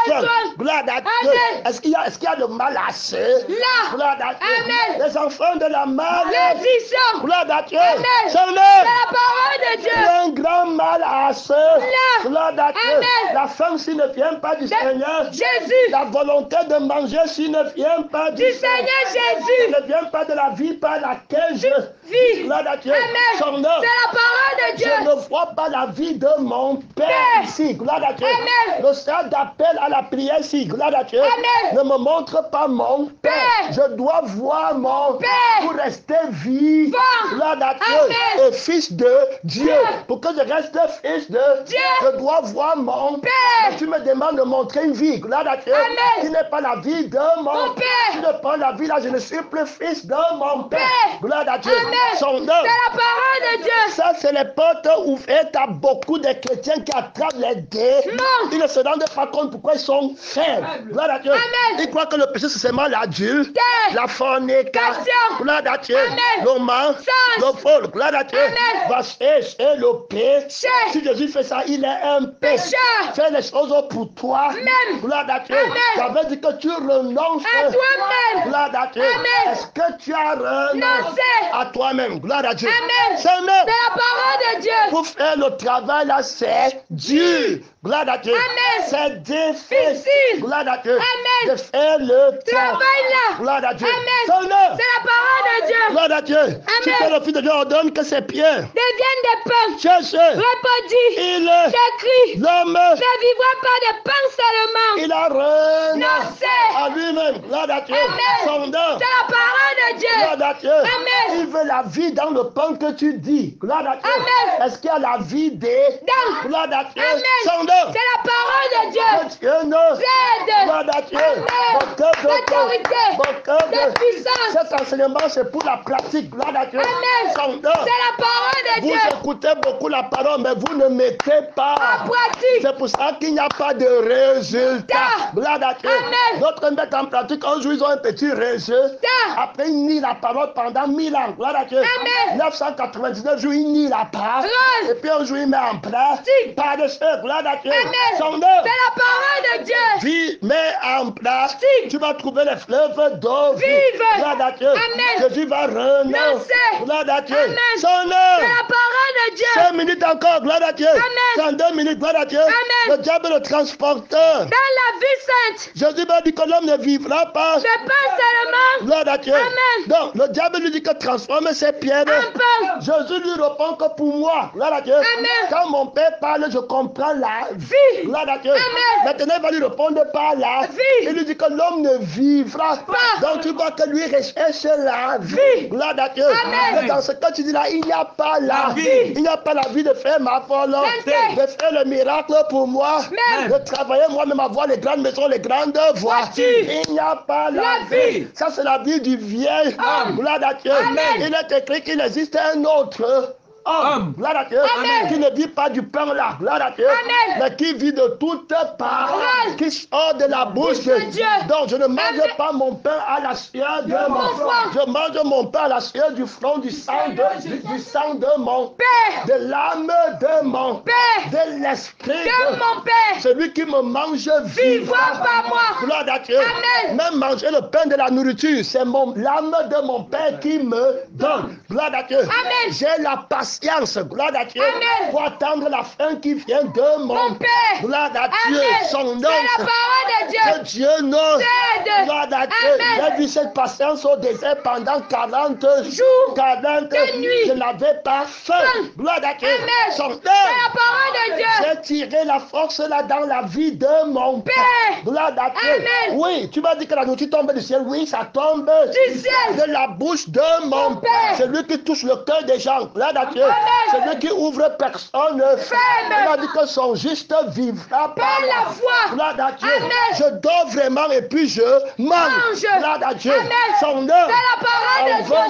S1: besoin. Gloire à Dieu.
S2: Amen.
S1: Est-ce qu'il y a de mal à ce?
S2: Là.
S1: Gloire à Dieu.
S2: Amen.
S1: Les enfants de la maladie.
S2: Malédiction.
S1: Gloire à Dieu.
S2: Amen.
S1: Seigneur.
S2: C'est la parole de Dieu.
S1: Il y a un grand mal à ce.
S2: Là.
S1: Gloire à Dieu.
S2: Amen.
S1: La faim s'il ne vient pas du Seigneur.
S2: Jésus.
S1: La volonté de manger s'il ne vient pas
S2: Du Seigneur Jésus.
S1: ne vient pas de la vie par laquelle je
S2: Vis.
S1: Gloire à Dieu.
S2: Amen.
S1: Son
S2: C'est
S1: œuvre.
S2: la parole de Dieu.
S1: Je ne vois pas la vie de mon Père
S2: Père.
S1: ici. Gloire à Dieu.
S2: Amen.
S1: Le stade d'appel à la prière ici. Gloire à Dieu.
S2: Amen.
S1: Ne me montre pas mon Père.
S2: Père.
S1: Je dois voir mon
S2: Père.
S1: pour rester vivant.
S2: Bon.
S1: Gloire à Dieu.
S2: Amen.
S1: Et fils de Dieu.
S2: Dieu.
S1: Pour que je reste fils de
S2: Dieu.
S1: je dois voir mon
S2: Père.
S1: Mais tu me demandes de montrer une vie. Gloire à Dieu.
S2: Amen.
S1: Qui n'est pas la vie de
S2: Mon Père.
S1: Tu ne prends la vie là. Je ne suis plus fils de mon Père.
S2: Père.
S1: Gloire à Dieu.
S2: Amen.
S1: Son œuvre.
S2: C'est la parole de Dieu.
S1: Ça, c'est les portes ouvertes à beaucoup de chrétiens qui attrapent les dés.
S2: Non.
S1: Ils ne se rendent pas compte pourquoi ils sont faibles. Gloire à Dieu.
S2: Amen.
S1: Ils croient que le péché, c'est seulement l'adulte,
S2: Terre.
S1: la fornication.
S2: Cation.
S1: Gloire à Dieu.
S2: Amen.
S1: Le mensonge,
S2: Sens.
S1: le vol. Gloire à Dieu.
S2: Amen.
S1: Vache et le péché.
S2: Péché.
S1: Si Jésus fait ça, il est un péché.
S2: Pécheur.
S1: Fais les choses pour toi.
S2: Même.
S1: Gloire à Dieu.
S2: Amen.
S1: Ça veut dire que tu renonces.
S2: À toi-même.
S1: Gloire à Dieu.
S2: Amen.
S1: Est-ce que tu as renoncé
S2: Renoncé.
S1: à toi-même? Gloire à Dieu.
S2: Amen.
S1: Seigneur,
S2: C'est la parole de Dieu.
S1: pour faire le travail là, c'est dur. Gloire à Dieu.
S2: Amen.
S1: C'est difficile.
S2: Difficile.
S1: Gloire à Dieu.
S2: Amen.
S1: De faire le
S2: Travail là.
S1: Gloire à Dieu.
S2: Amen.
S1: Seigneur,
S2: C'est la parole de Dieu.
S1: gloire à Dieu. Si tu es le Fils de Dieu, ordonne que ses pieds
S2: Deviennent des pains.
S1: cherchent.
S2: Répondit.
S1: Il est
S2: J'écris.
S1: l'homme.
S2: Ne vivra pas de pain seulement.
S1: Il a renoncé
S2: Non,
S1: à lui-même. Gloire à Dieu.
S2: Amen.
S1: Son nom.
S2: C'est la parole de Dieu.
S1: Gloire à Dieu.
S2: Amen.
S1: Il veut la vie dans le pain que tu dis. Gloire à Dieu.
S2: Amen.
S1: Est-ce qu'il y a la vie des
S2: Dans.
S1: Gloire à Dieu.
S2: Amen.
S1: Son nom.
S2: C'est la parole de Dieu.
S1: Que Dieu nous
S2: Aide.
S1: Gloire à Dieu.
S2: Amen.
S1: Mon cœur de
S2: L'autorité.
S1: Mon cœur
S2: La
S1: de
S2: puissance.
S1: Cet enseignement, c'est pour la pratique. Gloire à Dieu.
S2: Amen.
S1: Son nom.
S2: C'est la parole de
S1: Vous
S2: Dieu.
S1: écoutez beaucoup la parole, mais vous ne mettez pas.
S2: En pratique.
S1: C'est pour ça qu'il n'y a pas de résultat.
S2: Ta.
S1: Gloire à Dieu.
S2: Amen.
S1: D'autres mettent en pratique, un jour ils ont un petit résultat.
S2: Ta.
S1: Après, ils nient la parole pendant 1000 ans. Gloire à Dieu.
S2: Amen.
S1: 999 jours, ils nient la parole.
S2: Parole.
S1: Et puis un jour, ils mettent en pratique. Par de ce, gloire à Dieu.
S2: Amen.
S1: Son
S2: C'est
S1: œuvre.
S2: la parole de Dieu.
S1: Vie, mets en pratique. Tu vas trouver les fleuves d'eau.
S2: Vive.
S1: Gloire à Dieu.
S2: Amen.
S1: Jésus va renoncer.
S2: Renoncer.
S1: Gloire à Dieu.
S2: Amen.
S1: Son
S2: C'est
S1: œuvre.
S2: la parole de Dieu.
S1: 5 minutes encore, gloire à Dieu.
S2: Amen.
S1: 32 minutes, gloire à Dieu.
S2: Amen.
S1: Le diable est le transporteur.
S2: Dans la vie sainte.
S1: Jésus m'a dit que l'homme ne vivra pas.
S2: De pain seulement.
S1: Gloire à Dieu.
S2: Amen.
S1: Donc, le diable lui dit que transforme ses pierres.
S2: Un pain.
S1: Jésus lui répond que pour moi, gloire à Dieu,
S2: Amen.
S1: quand mon Père parle, je comprends la vie.
S2: Vie.
S1: Gloire à Dieu.
S2: Amen.
S1: Maintenant, il va lui répondre par la
S2: Vie.
S1: Il lui dit que l'homme ne vivra pas.
S2: Pas.
S1: Donc, tu vois que lui recherche la vie.
S2: Vie.
S1: Gloire à Dieu.
S2: Amen.
S1: Mais dans ce cas, tu dis là, il n'y a pas la
S2: vie.
S1: vie. Il n'y a pas la vie de faire ma volonté,
S2: Même.
S1: de faire le miracle pour moi,
S2: Même.
S1: de travailler moi-même, avoir les grandes maisons, les grandes voitures. Il n'y a pas la
S2: La
S1: vie.
S2: vie.
S1: Ça, c'est la vie du vieil homme. Gloire à Dieu.
S2: Amen.
S1: Il est écrit qu'il existe un autre homme, gloire à Dieu,
S2: Amen.
S1: qui ne vit pas du pain là, gloire à Dieu,
S2: Amen.
S1: mais qui vit de toute parole
S2: Parole.
S1: qui sort de la bouche de
S2: de Dieu.
S1: Donc je ne mange
S2: Amen.
S1: pas mon pain à la sueur de mon
S2: Mon
S1: front.
S2: front.
S1: Je mange mon pain à la sueur du front, du sang du sang de mon
S2: Père.
S1: de l'âme de mon
S2: Père.
S1: de l'esprit
S2: De
S1: de
S2: mon Père.
S1: celui qui me mange
S2: Vivra par moi.
S1: Gloire à Dieu.
S2: Amen.
S1: Même manger le pain de la nourriture, c'est l'âme de mon Père qui me donne. Gloire à Dieu.
S2: Amen.
S1: J'ai la patience, gloire à Dieu,
S2: Amen.
S1: pour attendre la fin qui vient de mon
S2: Père.
S1: Gloire à Dieu.
S2: Amen.
S1: Son nom.
S2: C'est la parole de Dieu.
S1: Que Dieu nous
S2: Aide.
S1: gloire à Dieu.
S2: Amen.
S1: J'ai vu cette patience au désert pendant 40
S2: Jours.
S1: 40
S2: nuits.
S1: Je n'avais pas faim. Gloire à Dieu.
S2: Amen.
S1: Son
S2: C'est
S1: nom.
S2: la parole de Dieu.
S1: J'ai tiré la force là dans la vie de mon Père.
S2: Père.
S1: Gloire à Dieu.
S2: Amen.
S1: Oui, tu m'as dit que la nourriture tombe du ciel. Oui, ça tombe
S2: Du ciel.
S1: de la bouche de mon
S2: Père.
S1: C'est lui qui touche le cœur des gens. Gloire à Dieu. Dieu. Celui qui ouvre personne ferme. Il a dit que son juste vivra par la foi. Gloire à Dieu. Je dors vraiment et puis je mange. Gloire à Dieu. Son œuvre.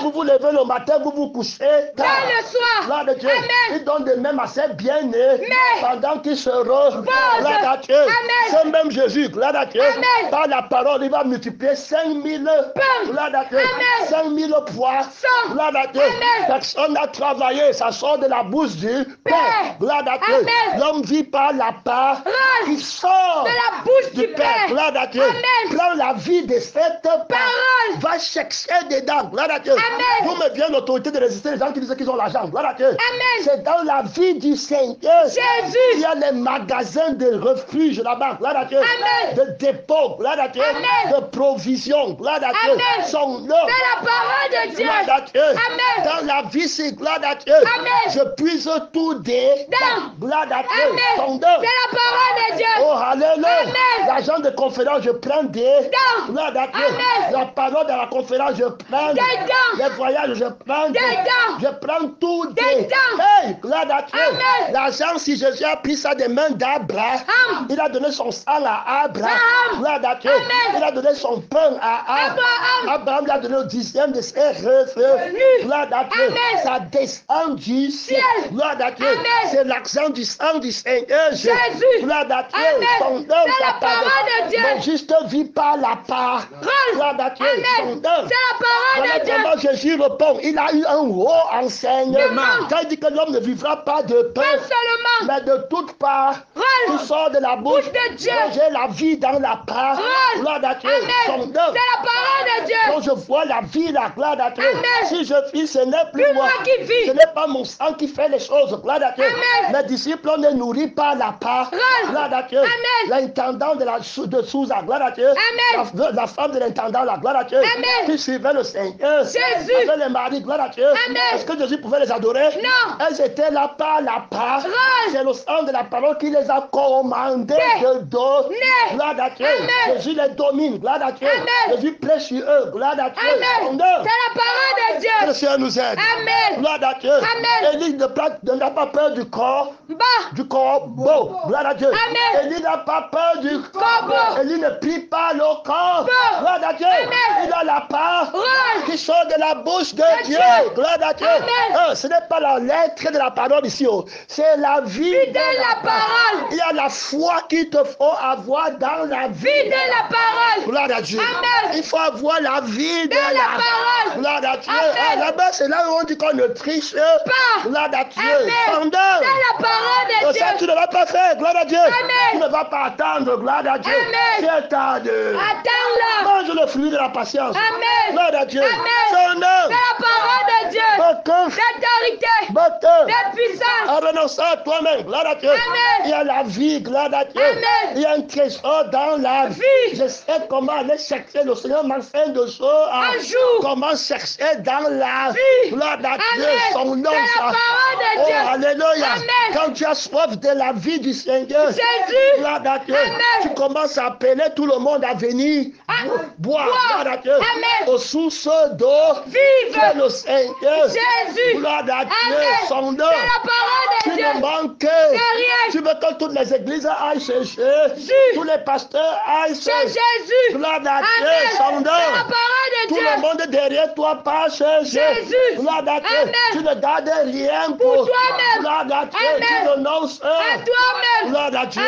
S1: Vous vous levez le matin, vous vous couchez tard. Le soir. Gloire à Dieu. Il donne de même à ses bien-nés pendant qu'ils se reposent. Gloire à Dieu. C'est même Jésus. Gloire à Dieu. Par la parole, il va multiplier 5000 pains. Gloire à Dieu. 5000 poids. Gloire à Dieu. Personne n'a travaillé. Ça sort de la bouche du Père. Gloire à Dieu. L'homme vit par la part qui sort de la bouche du Père. Gloire à Dieu. Prends la vie de cette parole. Va chercher dedans. Gloire à Dieu. D'où me vient l'autorité de résister les gens qui disent qu'ils ont l'argent. Gloire à Dieu. C'est dans la vie du Seigneur. Jésus. Il y a les magasins de refuge là-bas. Gloire à Dieu. De dépôt. Gloire à Dieu. De provision. Gloire à Dieu. Son nom. C'est la parole de Dieu. Gloire à Dieu. Dans la vie, c'est gloire à Dieu. Je puise tout dedans. Gloire à Dieu. Son nom. C'est la parole de Dieu. Oh, alléluia. L'argent de conférence, je prends dedans. Gloire à Dieu. La parole de la conférence, je prends dedans. Les voyages, je prends dedans. Je prends tout dedans. Hey, gloire à Dieu. L'argent, si Jésus a pris ça des mains d'Abraham, il a donné son sang à Abraham. Gloire à Dieu. Il a donné son pain à Abraham. Abraham lui a donné le 10e de ses revenus. Gloire à Dieu. Ça descend du ciel. Gloire à Dieu. C'est l'accent du sang du Seigneur Jésus. Gloire à Dieu. Son nom, sa parole de Dieu. Mais juste vit par la parole. Gloire à Dieu. Son nom. C'est la parole de Dieu. Comment Jésus répond. Il a eu un haut enseignement. Quand il dit que l'homme ne vivra pas de pain, mais de toute part, qui sort de la bouche de Dieu. J'ai la vie dans la parole. Gloire à Dieu. Son nom. C'est la parole de Dieu. Quand je vois la vie, la gloire à Dieu. Si je vis, ce n'est plus moi qui vis. Ce n'est pas mon sang qui fait les choses. Gloire à Dieu. Mes disciples, on ne nourrit pas la parole. Gloire à Dieu. L'intendant de Sousa, gloire à Dieu. La femme de l'intendant, la gloire à Dieu. Qui suivait le Seigneur. Jésus. Avec les maris, gloire à Dieu. Est-ce que Jésus pouvait les adorer? Non. Elles étaient là par la parole. C'est le sang de la parole qui les a commandés de donner. Gloire à Dieu. Jésus les domine. Gloire à Dieu. Jésus prêche sur eux. Gloire à Dieu. C'est la parole de Dieu. Que le Seigneur nous aide. Gloire à Dieu. Élie n'a pas peur du corps. Du corbeau. Gloire à Dieu. Élie n'a pas peur du corbeau. Élie ne prie pas le corps. Gloire à Dieu. Il a la parole qui sort de la bouche de Dieu. Gloire à Dieu. Ce n'est pas la lettre de la parole ici. C'est la vie de la parole. Il y a la foi qu'il te faut avoir dans la vie de la parole. Gloire à Dieu. Il faut avoir la vie de la parole. Gloire à Dieu. Là-bas, c'est là où on dit qu'on ne triche pas. Gloire à Dieu. Pendant. C'est la parole de Dieu. Ça, tu ne vas pas faire. Gloire à Dieu. Tu ne vas pas attendre. Gloire à Dieu. C'est attends-le. Mange le fruit de la patience. Gloire à Dieu. Son nom. C'est la parole de Dieu. D'autorité. De puissance. Renonçant à toi-même. Gloire à Dieu. Il y a la vie. Gloire à Dieu. Il y a un trésor dans la vie. Je sais comment aller chercher. Le Seigneur m'a fait de jour en jour. Comment chercher dans la vie. Gloire à Dieu. Son nom. C'est la parole de Dieu. Oh, alléluia. Quand tu as soif de la vie du Seigneur. Jésus. Gloire à Dieu. Tu commences à appeler tout le monde à venir boire. Gloire à Dieu. Aux sources d'eau. Vive le Seigneur. Jésus. Gloire à Dieu. Son nom. C'est la parole de Dieu. Tu ne manques rien. Tu veux que toutes les églises aillent chercher. Tous les pasteurs aillent chercher. Jésus. Gloire à Dieu. Son nom. C'est la parole de Dieu. Tout le monde derrière toi pas chercher. Jésus. Gloire à Dieu. Tu ne gardes rien pour toi-même. Gloire à Dieu. Tu renonces à toi-même. Gloire à Dieu.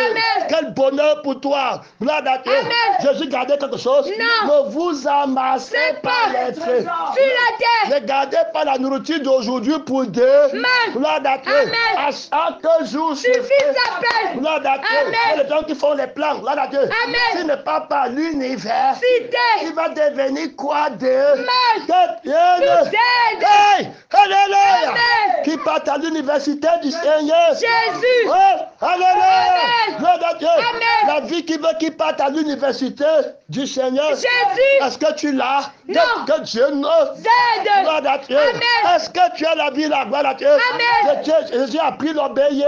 S1: Quel bonheur pour toi. Gloire à Dieu. Jésus gardait quelque chose. Non. Ne vous amassez pas les feux. Sur la terre. Ne gardez pas la nourriture d'aujourd'hui pour demain. Gloire à Dieu. À chaque jour suffit sa peine. Gloire à Dieu. C'est les gens qui font les plans. Gloire à Dieu. S'il ne part pas l'université, il va devenir quoi de Hey! Alléluia! Qui part à l'université du Seigneur. Jésus. Oh, alléluia! Gloire à Dieu. La vie qui veut qu'il parte à l'université du Seigneur. Jésus. Est-ce que tu l'as? Que Dieu nous
S2: aide.
S1: Gloire à Dieu.
S2: Amen.
S1: Est-ce que tu as la vie, la gloire à Dieu?
S2: Amen.
S1: Jésus a pris l'obéir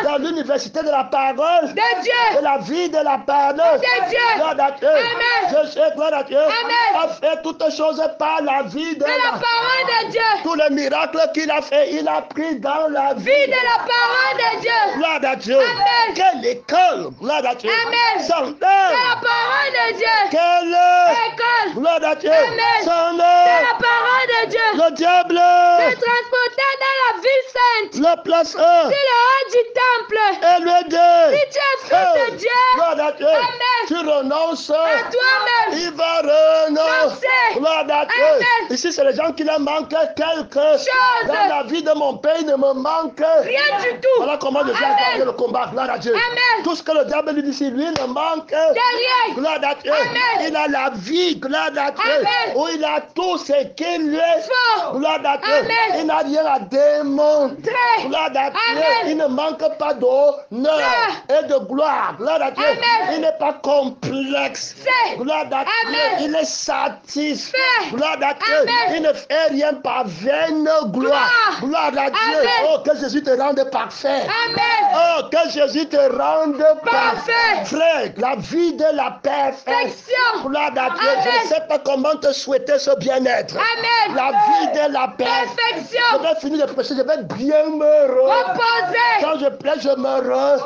S1: dans l'université de la parole,
S2: De Dieu.
S1: de la vie de la parole.
S2: De Dieu.
S1: Gloire à Dieu.
S2: Amen.
S1: Jésus, gloire à Dieu,
S2: Amen.
S1: a fait toutes choses par la vie de
S2: De la parole de Dieu.
S1: tous les miracles qu'il a fait, il a pris dans la vie.
S2: Vie de la parole de Dieu.
S1: Gloire à Dieu.
S2: Amen.
S1: Quelle école, gloire à Dieu.
S2: Amen.
S1: Son
S2: De la parole de Dieu.
S1: quelle
S2: École.
S1: gloire à Dieu.
S2: Amen.
S1: Son
S2: De la parole de Dieu.
S1: le diable
S2: Se transporter dans la ville sainte.
S1: le place
S2: Sur le haut du temple.
S1: et le dit.
S2: Si tu es fils de Dieu.
S1: Gloire à Dieu.
S2: Amen.
S1: Tu renonces.
S2: À toi-même.
S1: Il va renoncer.
S2: Renoncer.
S1: Gloire à Dieu.
S2: Amen.
S1: Ici, c'est les gens qui leur manquent quelque
S2: Chose.
S1: dans la vie de mon père, il ne me manque
S2: Rien du tout.
S1: Voilà comment je viens
S2: Amen.
S1: gagner le combat. Gloire à Dieu.
S2: Amen.
S1: Tout ce que le diable lui dit, si lui ne manque.
S2: Derrière.
S1: Gloire à Dieu.
S2: Amen.
S1: Il a la vie. Gloire à Dieu.
S2: Amen.
S1: Où il a tout ce qu'il lui est.
S2: Fort.
S1: Gloire à Dieu.
S2: Amen.
S1: Il n'a rien à démontrer. Gloire à Dieu.
S2: Amen.
S1: Il ne manque pas d'honneur et de gloire. Gloire à Dieu.
S2: Amen.
S1: Il n'est pas complexe.
S2: Fait.
S1: Gloire à Dieu.
S2: Amen.
S1: Il est satisfait.
S2: Fait.
S1: Gloire à Dieu.
S2: Amen.
S1: Il ne fait rien par vaine gloire. Gloire à Dieu.
S2: Amen.
S1: Oh, que Jésus te rende parfait.
S2: Amen.
S1: Oh, que Jésus te rende
S2: Parfait.
S1: Frère, la vie de la perfection.
S2: Perfection.
S1: Gloire à Dieu.
S2: Amen.
S1: Je ne sais pas comment te souhaiter ce bien-être.
S2: Amen.
S1: La vie de la perfection.
S2: Perfection.
S1: Je vais finir de prêcher. Je vais bien me
S2: Reposer.
S1: Quand je prêche, je me
S2: Pause.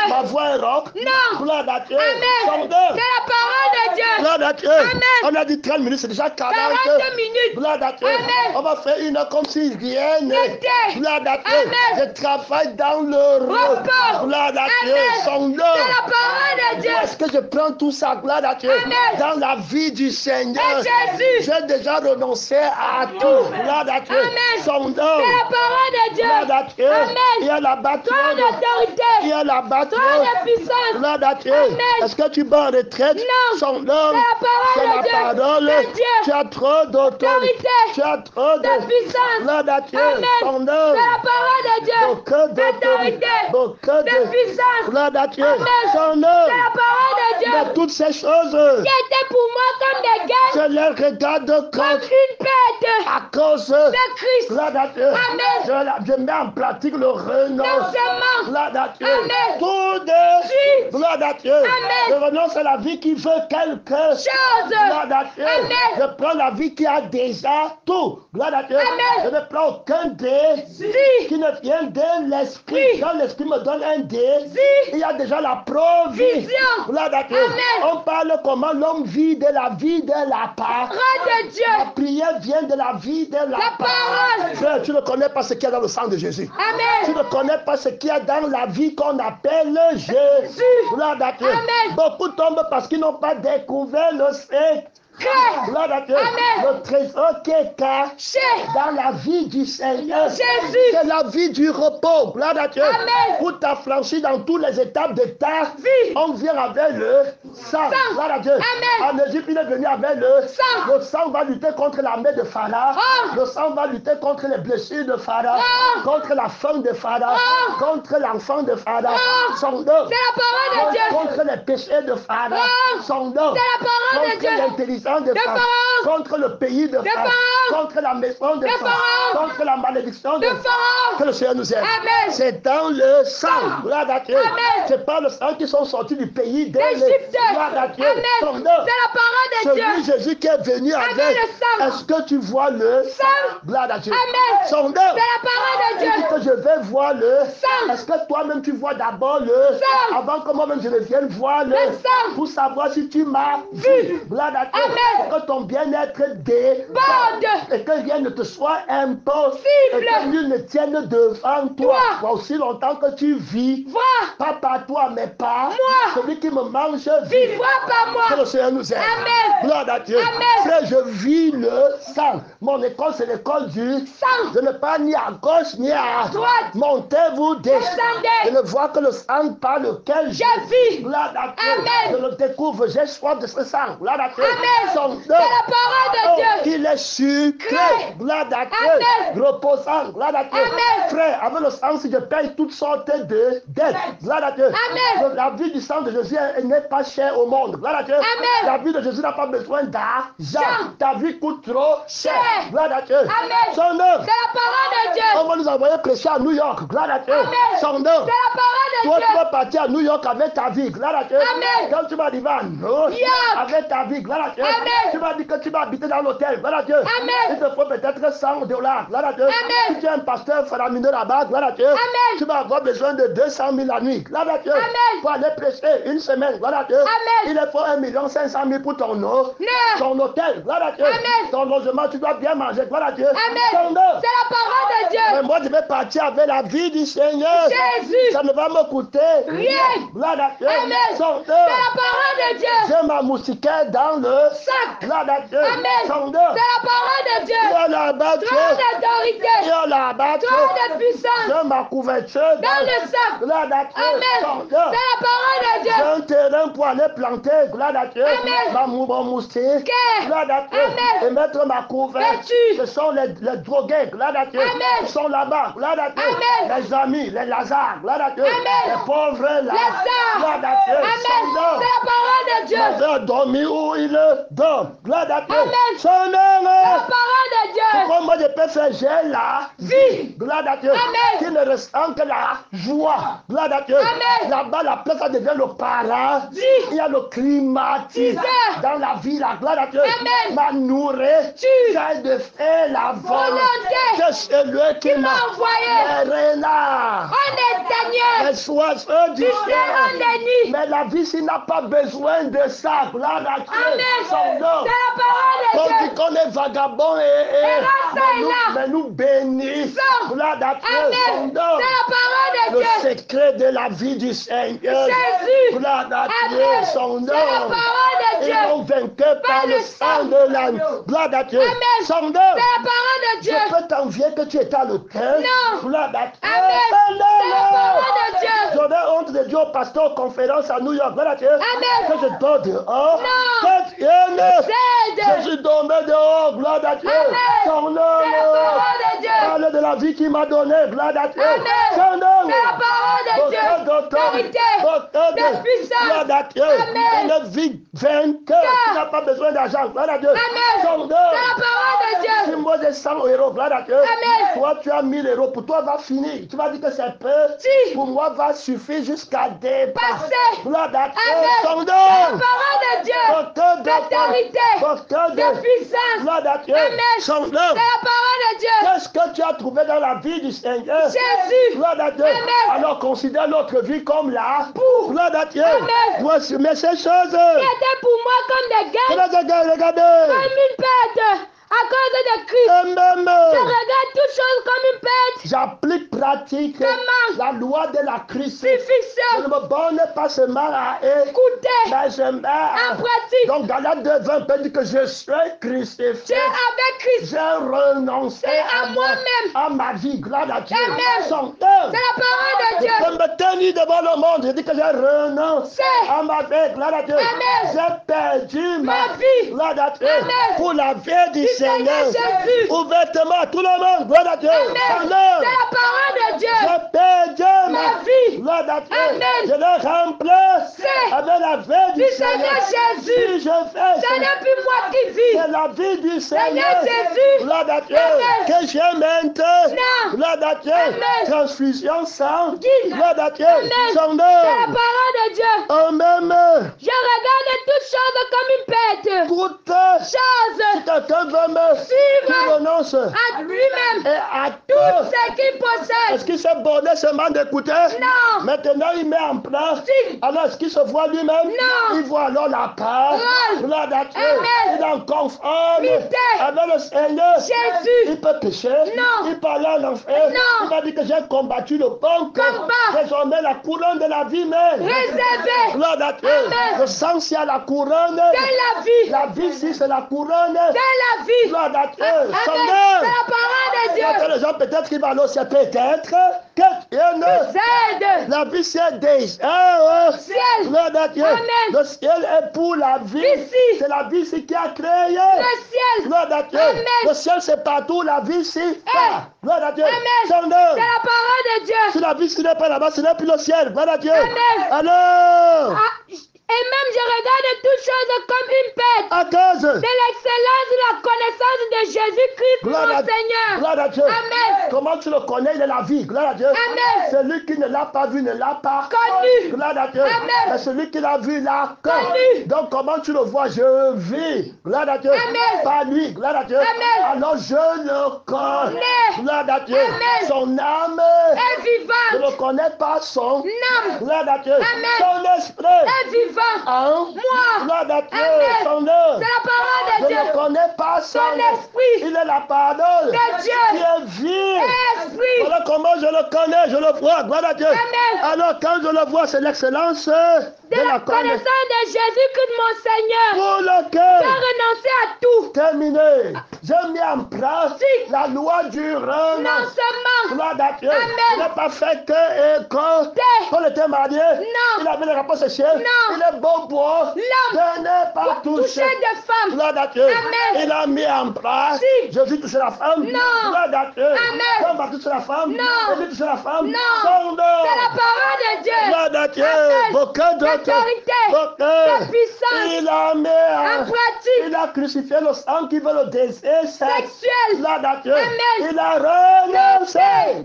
S1: Ma voix est rauque.
S2: Non.
S1: Gloire à Dieu.
S2: Amen.
S1: Son
S2: C'est la parole de Dieu.
S1: Gloire à Dieu.
S2: Amen.
S1: On a dit 30 minutes, c'est déjà 40.
S2: 40 minutes.
S1: Gloire à Dieu.
S2: Amen.
S1: On va faire une heure comme si rien
S2: N'était.
S1: Gloire à Dieu.
S2: Amen.
S1: Je travaille dans le
S2: Repos.
S1: Gloire à Dieu.
S2: Amen.
S1: Son nom.
S2: C'est la parole de Dieu.
S1: Est-ce que je prends tout ça, gloire à Dieu,
S2: Amen.
S1: dans la vie du Seigneur?
S2: Et Jésus.
S1: J'ai déjà renoncé à tout. Gloire à Dieu.
S2: Amen.
S1: Son nom.
S2: C'est la parole de Dieu.
S1: Gloire à Dieu.
S2: Amen.
S1: Il y a la
S2: Toi
S1: bâtisse.
S2: d'autorité.
S1: Il y a la
S2: Toi
S1: bâtisse.
S2: de puissance.
S1: Gloire à Dieu.
S2: Amen.
S1: Est-ce que tu vas en retraite?
S2: Non.
S1: Son nom.
S2: C'est la parole de Dieu.
S1: parole.
S2: De Dieu.
S1: Tu as trop d'autorité.
S2: Autorité.
S1: Tu as trop
S2: De puissance.
S1: Gloire à Dieu.
S2: Amen.
S1: Son nom.
S2: C'est la parole de Dieu.
S1: Beaucoup d'autorité.
S2: D'autorité.
S1: Beaucoup
S2: De puissance.
S1: Gloire à Dieu.
S2: Amen.
S1: Son nom.
S2: C'est la parole de Dieu.
S1: Mais toutes ces choses,
S2: Qui était pour moi comme des gains.
S1: je les regarde
S2: Comme
S1: comme
S2: une perte.
S1: à cause
S2: De Christ.
S1: gloire à Dieu.
S2: Amen.
S1: Je mets en pratique le renoncement.
S2: Forcément.
S1: Gloire à Dieu.
S2: Amen.
S1: Tout de
S2: Suite.
S1: gloire à Dieu.
S2: Amen.
S1: Je renonce à la vie qui veut quelque
S2: Chose.
S1: Gloire à Dieu.
S2: Amen.
S1: Je prends la vie qui a déjà tout. Gloire à Dieu.
S2: Amen.
S1: Je ne prends aucun dé
S2: Si.
S1: qui ne vient de l'esprit.
S2: Oui.
S1: Quand l'esprit me donne un dé,
S2: Si.
S1: il y a déjà la provision.
S2: Vision.
S1: Gloire à Dieu.
S2: Amen.
S1: On parle comment l'homme vit de la vie de la parole.
S2: Parole de Dieu.
S1: La prière vient de la vie de la
S2: parole.
S1: Frère, tu ne connais pas ce qu'il y a dans le sang de Jésus. Tu
S2: Amen.
S1: ne connais pas ce qu'il y a dans la vie qu'on appelle Jésus. Gloire à Dieu.
S2: Amen.
S1: Beaucoup tombent parce qu'ils n'ont pas découvert le secret. Gloire à Dieu.
S2: Amen.
S1: Le trésor qui est caché dans la vie du Seigneur.
S2: Jésus.
S1: C'est la vie du repos. Gloire à Dieu.
S2: Amen.
S1: Pour t'affranchir dans toutes les étapes de ta
S2: Vie.
S1: on vient avec le sang. Gloire à Dieu.
S2: Amen.
S1: En Égypte, il est venu avec le
S2: Sang.
S1: Le sang va lutter contre l'armée de Pharaon.
S2: Oh.
S1: Le sang va lutter contre les blessures de Pharaon.
S2: Oh.
S1: Contre la faim de Pharaon.
S2: Oh.
S1: Contre l'enfant de Pharaon.
S2: Oh.
S1: Son nom.
S2: C'est la parole de Dieu.
S1: Contre les péchés de Pharaon.
S2: Oh.
S1: Son nom.
S2: C'est la parole de
S1: Contre
S2: Dieu.
S1: l'intelligence de Pharaon.
S2: Pharaon.
S1: Contre le pays de Pharaon.
S2: Pharaon.
S1: Contre la maison de
S2: De
S1: Pharaon.
S2: Pharaon.
S1: Contre la malédiction de
S2: De Pharaon.
S1: Que le Seigneur nous aide.
S2: Amen.
S1: C'est dans le sang. Gloire à Dieu.
S2: Amen.
S1: C'est pas le sang qui sont sortis du pays
S2: D'Égypte.
S1: Gloire à Dieu.
S2: Amen.
S1: Son
S2: C'est
S1: nom.
S2: la parole de
S1: Celui
S2: Dieu.
S1: Jésus qui est venu avec.
S2: le sang.
S1: Est-ce que tu vois le
S2: Sang.
S1: Gloire à Dieu.
S2: Amen.
S1: Son nom.
S2: C'est la parole de
S1: Il dit
S2: Dieu.
S1: que je vais voir le
S2: Sang.
S1: Est-ce que toi-même tu vois d'abord le
S2: Sang.
S1: avant que moi-même je ne vienne voir le
S2: sang.
S1: pour savoir si tu m'as vu. Gloire à Dieu.
S2: Amen.
S1: Que ton bien-être déborde
S2: Borde.
S1: et que rien ne te soit impossible et
S2: Cible.
S1: que nul ne tienne devant toi.
S2: Toi.
S1: Pour aussi longtemps que tu vis.
S2: Vois.
S1: Pas par toi, mais par
S2: Moi.
S1: celui qui me mange
S2: Vivra par moi.
S1: Que le Seigneur nous aide.
S2: Amen.
S1: Gloire à Dieu.
S2: Amen.
S1: Frère, je vis le sang. Mon école, c'est l'école du
S2: Sang.
S1: Je ne pas ni à gauche ni à
S2: Droite.
S1: Montez-vous, descendez.
S2: Descendez.
S1: Je ne vois que le sang par lequel
S2: Je vis.
S1: Gloire à Dieu.
S2: Amen.
S1: Je le découvre. J'ai soif de ce sang. Gloire à Dieu.
S2: Amen.
S1: Son nom.
S2: C'est la parole de
S1: Oh,
S2: Dieu.
S1: qu'il est sur sucré, gloire à Dieu, reposant, gloire à Dieu, frère, avec le sang, si je paye toutes sortes de dettes, gloire à Dieu. La vie du sang de Jésus n'est pas chère au monde, gloire à Dieu. La vie de Jésus n'a pas besoin d'argent, ta vie coûte trop cher, gloire à Dieu. Son œuvre,
S2: C'est la parole de Dieu.
S1: on va nous envoyer prêcher à New York, gloire à Dieu. Son œuvre,
S2: C'est la parole de
S1: toi
S2: Dieu.
S1: tu vas partir à New York avec ta vie, gloire à Dieu. Quand tu vas arriver à New York avec ta vie, gloire à Dieu. Tu vas dire que tu vas habiter dans l'hôtel, gloire à Dieu. Il te faut peut-être $100, gloire à Dieu. Si tu es un pasteur faramineux là-bas, gloire à Dieu. Tu vas avoir besoin de 200 000 la nuit, gloire à Dieu. Pour aller prêcher une semaine, gloire à Dieu. Il faut 1 500 000 pour ton hôtel, gloire à Dieu. Ton logement, tu dois bien manger, gloire à Dieu.
S2: C'est la parole de Dieu.
S1: Mais moi, je vais partir avec la vie du Seigneur.
S2: Jésus.
S1: Ça ne va me coûter
S2: Rien.
S1: Gloire à Dieu.
S2: C'est la parole de Dieu.
S1: J'ai ma moustiquaire dans le sac. Gloire à Dieu.
S2: C'est la parole de Dieu.
S1: Il y a la batterie.
S2: Trône d'autorité.
S1: Il y a la batterie.
S2: Trône de puissance.
S1: J'ai ma couverture
S2: Dans le sac.
S1: Gloire à Dieu.
S2: C'est la parole de Dieu.
S1: J'ai un terrain pour aller planter. Gloire à Dieu. Mon moustique. Gloire à Dieu. Et mettre ma couverture. Ce sont les drogués. Gloire à Dieu. Ils sont là-bas. Gloire à Dieu. Les amis, les Lazare. Gloire à Dieu. Les pauvres là. Gloire à Dieu.
S2: C'est la parole de Dieu.
S1: Il veut dormir où il dort. Gloire à Dieu. Son
S2: La
S1: nom.
S2: parole de Dieu.
S1: Pourquoi moi je peux faire j'ai la vie. Gloire à Dieu. Qui ne ressent que la joie. Gloire à Dieu. Là-bas, la place, ça devient le paradis. Il y a le climatiseur dans la vie. La gloire à Dieu. Ma nourriture, c'est de faire la volonté de celui qui m'a envoyé. Les renards, les oiseaux du ciel. Mais la vie, s'il n'a pas besoin de ça, gloire à Dieu. Son nom.
S2: C'est la parole de
S1: Comme
S2: Dieu.
S1: dit qu'on est vagabond mais nous bénissons. Gloire à Dieu. Son nom.
S2: C'est la parole de
S1: Le
S2: Dieu.
S1: secret de la vie du Seigneur.
S2: Jésus.
S1: Gloire à Dieu. Son nom.
S2: C'est la parole de
S1: Ils
S2: Dieu.
S1: ont vaincu par le sang de l'âme. Gloire à Dieu. Son nom.
S2: C'est la parole de Dieu.
S1: Je peux t'envier que tu étais à l'hôtel.
S2: Non.
S1: Gloire à Dieu.
S2: C'est la parole de Dieu.
S1: J'aurais honte de Dieu au pasteur aux conférences à New York. Gloire à Dieu. Que je dors dehors.
S2: Non.
S1: Que
S2: Cède.
S1: je suis tombé dehors. Gloire à Dieu. Son nom.
S2: C'est la parole de Dieu.
S1: Parle de la vie qu'il m'a donnée. Gloire à Dieu.
S2: C'est
S1: Son nom.
S2: la parole de Dieu. D'autorité. De puissance.
S1: Gloire à Dieu. Une vie vainqueur. Tu n'as pas besoin d'argent. Gloire à Dieu. Son nom.
S2: C'est la parole de Dieu.
S1: Si moi j'ai 100 €, gloire à Dieu. Toi tu as 1000 €. Pour toi va finir. Tu vas dire que c'est peu.
S2: Si.
S1: Pour moi va suffire jusqu'à dépasser.
S2: Passer.
S1: Gloire à Dieu. Son
S2: La
S1: nom.
S2: parole de Dieu.
S1: Porteur
S2: D'autorité.
S1: Porteur
S2: De puissance.
S1: Gloire à Dieu. Son nom.
S2: C'est la parole de Dieu.
S1: Qu'est-ce que tu as trouvé dans la vie du Seigneur?
S2: Jésus.
S1: Gloire à Dieu. Alors considère notre vie comme la pour. Gloire à Dieu. Mais ces choses.
S2: Qui étaient pour moi comme des gains,
S1: Regardez.
S2: comme une perte. À cause de Christ.
S1: Et même.
S2: Je regarde toutes choses comme une perte.
S1: J'applique pratique
S2: Comment?
S1: la loi de la
S2: Si
S1: crucifixion. Je
S2: fixe.
S1: ne me borne pas seulement à
S2: Écoutez.
S1: mais je mets
S2: En pratique.
S1: Donc Galates 2:20 peut dire que je suis crucifié.
S2: J'ai avec Christ.
S1: J'ai renoncé
S2: à moi-même.
S1: à ma vie. Gloire à Dieu.
S2: Amen.
S1: Son
S2: C'est la parole de Dieu.
S1: je me tenir devant le monde. Je dis que j'ai renoncé à ma vie. Gloire à Dieu.
S2: Amen.
S1: J'ai perdu
S2: Ma vie.
S1: Gloire à Dieu.
S2: Amen.
S1: Pour la vie du Seigneur.
S2: Jésus.
S1: Ouvertement, tout le monde. Gloire à Dieu.
S2: Amen.
S1: Son
S2: C'est
S1: nom.
S2: la parole de Dieu.
S1: J'ai perdu
S2: Ma vie.
S1: Gloire à Dieu.
S2: Amen.
S1: Je le remplace
S2: C'est
S1: avec la vie du
S2: du
S1: Seigneur.
S2: Seigneur Jésus.
S1: Si je fais
S2: Ce n'est plus moi qui vis.
S1: c'est la vie du Seigneur.
S2: Seigneur Jésus.
S1: Gloire à Dieu.
S2: Amen.
S1: Que j'ai maintenant.
S2: Non.
S1: Gloire à Dieu.
S2: Amen.
S1: Transfusion sanguine.
S2: Guine.
S1: Gloire à Dieu.
S2: Amen.
S1: Son
S2: C'est la
S1: nom.
S2: parole de Dieu.
S1: En même
S2: Je regarde toutes choses comme une perte.
S1: toute
S2: Chose
S1: quelqu'un veut me
S2: Suivre.
S1: renonce
S2: à lui-même.
S1: et à
S2: Tout
S1: tout.
S2: ce qu'il possède.
S1: Est-ce qu'il s'est borné seulement d'écouter?
S2: Non.
S1: Maintenant, il met en place.
S2: Si.
S1: Alors, est-ce qu'il se voit lui-même?
S2: Non.
S1: Il voit alors la part.
S2: Parole.
S1: Gloire à Dieu.
S2: Amen.
S1: Il est en conforme
S2: Mystère.
S1: avec le Seigneur.
S2: Jésus.
S1: Il peut pécher.
S2: Non.
S1: Il peut aller en enfer.
S2: Non.
S1: Il va dire que j'ai combattu le bon
S2: Combat.
S1: Désormais, la couronne de la vie même.
S2: Réservé.
S1: Gloire à Dieu.
S2: Amen.
S1: Le sang, c'est à la couronne.
S2: C'est la vie.
S1: La vie, si c'est la couronne.
S2: C'est la vie.
S1: Gloire à Dieu.
S2: Amen.
S1: Son
S2: C'est
S1: nom.
S2: la parole de de Dieu.
S1: Les gens peut-être qu'ils vont aller au ciel. Peut-être que Dieu
S2: Aide.
S1: La vie c'est déjà.
S2: Ciel.
S1: Gloire à Dieu.
S2: Amen.
S1: Le ciel est pour la vie.
S2: Ici.
S1: C'est la vie ici qui a créé.
S2: Le ciel.
S1: Gloire à Dieu.
S2: Amen.
S1: Le ciel c'est partout. La vie ici. Gloire à Dieu.
S2: Amen. C'est la parole de Dieu.
S1: Si la vie ce n'est pas là-bas, ce n'est plus le ciel. Gloire à Dieu.
S2: Amen.
S1: Alors.
S2: Et même je regarde toutes choses comme une perte.
S1: À cause
S2: de l'excellence de la connaissance de Jésus-Christ, mon Seigneur.
S1: Gloire à Dieu.
S2: Amen.
S1: Comment tu le connais? Il est la vie. Gloire à Dieu.
S2: Amen.
S1: Celui qui ne l'a pas vu ne l'a pas
S2: connu.
S1: Gloire à Dieu.
S2: Amen.
S1: Mais celui qui l'a vu l'a
S2: connu.
S1: Donc comment tu le vois? Je vis. Gloire à Dieu.
S2: Amen.
S1: Pas lui. Gloire à Dieu.
S2: Amen.
S1: Alors je le connais. Gloire à Dieu.
S2: Amen.
S1: Son âme
S2: est vivante.
S1: Je ne connais pas son
S2: âme.
S1: Gloire à Dieu.
S2: Amen.
S1: Son esprit
S2: est vivant.
S1: Hein?
S2: Moi.
S1: Gloire à Dieu.
S2: Amen.
S1: Son œuvre.
S2: C'est la parole de
S1: Je
S2: Dieu.
S1: ne connais pas son
S2: esprit.
S1: Il est la parole
S2: de Dieu.
S1: qui est vie.
S2: Esprit.
S1: Voilà comment je le connais, je le vois. Gloire à Dieu.
S2: Amen.
S1: Alors quand je le vois, c'est l'excellence
S2: de la connaissance de Jésus-Christ, mon Seigneur.
S1: Pour lequel
S2: j'ai renoncé à tout.
S1: Terminé. J'ai mis en place la loi du
S2: renoncement.
S1: Gloire à Dieu.
S2: Amen.
S1: Il n'a pas fait que quand il était marié.
S2: Non.
S1: Il avait les rapports sexuels.
S2: Non.
S1: Il est beau pour
S2: l'homme.
S1: Je n'ai pas touché
S2: de femme.
S1: Gloire à Dieu.
S2: Amen.
S1: Il a mis en place. Jésus touchait la femme.
S2: Non.
S1: Gloire à Dieu.
S2: Amen.
S1: Quand Marc touchait la femme.
S2: Non.
S1: Jésus touchait la femme.
S2: Non.
S1: Son nom.
S2: C'est la parole de Dieu.
S1: Gloire à Dieu.
S2: Amen.
S1: Beaucoup d'autres.
S2: De puissance.
S1: Il a mis
S2: en pratique.
S1: Il a crucifié le sang qui veut le désir
S2: sexuel.
S1: Gloire à Dieu.
S2: Amen.
S1: Il a renoncé.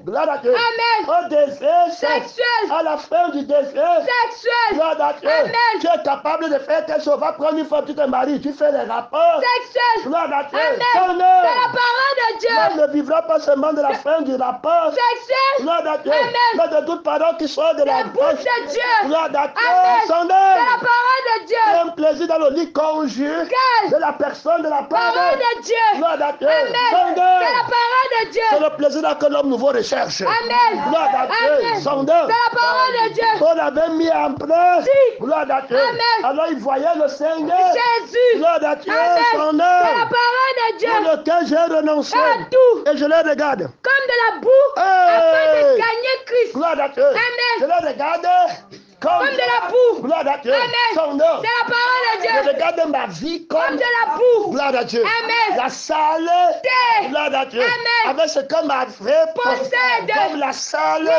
S1: Gloire à Dieu.
S2: Amen.
S1: Au désir
S2: sexuel.
S1: À la fin du désir
S2: sexuel.
S1: Gloire à Dieu.
S2: Amen.
S1: Tu es capable de faire quelque chose. Va prendre une fois, tu te maries, tu fais les rapports.
S2: Sexuel.
S1: Gloire à Dieu.
S2: Amen. C'est la parole de Dieu.
S1: L'homme ne vivra pas seulement de la fin du rapport.
S2: Sexuel.
S1: Gloire à Dieu.
S2: Amen.
S1: Mais de toute parole qui sort de la
S2: bouche de Dieu.
S1: Gloire à Dieu.
S2: Amen.
S1: Son
S2: C'est la parole de Dieu.
S1: un plaisir dans le lit conjugal de la personne de la
S2: parole de Dieu.
S1: Gloire à Dieu.
S2: Amen. C'est la parole de Dieu.
S1: C'est le plaisir que l'homme nouveau recherche.
S2: Amen.
S1: Gloire à Dieu.
S2: Amen.
S1: Son
S2: C'est la parole de Dieu.
S1: On l'avait mis en place. Gloire à Dieu.
S2: Amen.
S1: Alors il voyait le Seigneur.
S2: Jésus.
S1: Gloire à Dieu.
S2: Amen.
S1: Son
S2: C'est la parole de Dieu.
S1: Pour lequel j'ai renoncé.
S2: À tout.
S1: Et je le regarde.
S2: Comme de la boue. Afin de gagner Christ.
S1: Gloire à Dieu.
S2: Amen.
S1: Je le regarde.
S2: Comme de la boue.
S1: Gloire à Dieu.
S2: Amen.
S1: Son nom.
S2: C'est la parole de Dieu.
S1: Je regarde ma vie
S2: comme de la boue.
S1: Gloire à Dieu.
S2: Amen.
S1: La salle. Gloire à Dieu.
S2: Amen.
S1: Avec ce que ma vie
S2: possède.
S1: Comme la salle.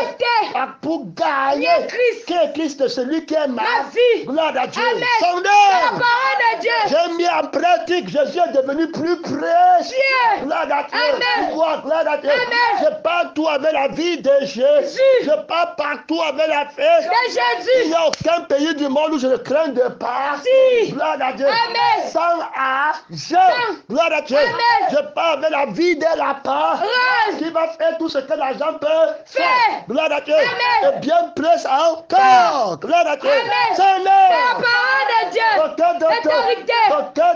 S1: Pour gagner
S2: Christ.
S1: Qui est Christ, celui qui est ma
S2: vie.
S1: Gloire à Dieu.
S2: Amen.
S1: Son nom.
S2: C'est la parole de Dieu.
S1: J'ai mis en pratique. Jésus est devenu plus précieux. Gloire à Dieu.
S2: Amen.
S1: Pourquoi? Gloire à Dieu.
S2: Amen.
S1: Je pars tout avec la vie de Jésus. Je pars partout avec la fête
S2: de Jésus.
S1: Il n'y a aucun pays du monde où je ne crains de partir. Gloire à Dieu.
S2: Amen.
S1: Sans argent. Gloire à Dieu.
S2: Amen.
S1: Je pars avec la vie de la part. Qui va faire tout ce que l'argent peut faire. Gloire à Dieu.
S2: Amen.
S1: Et bien plus encore. Gloire à Dieu.
S2: C'est la parole de Dieu. L'autorité.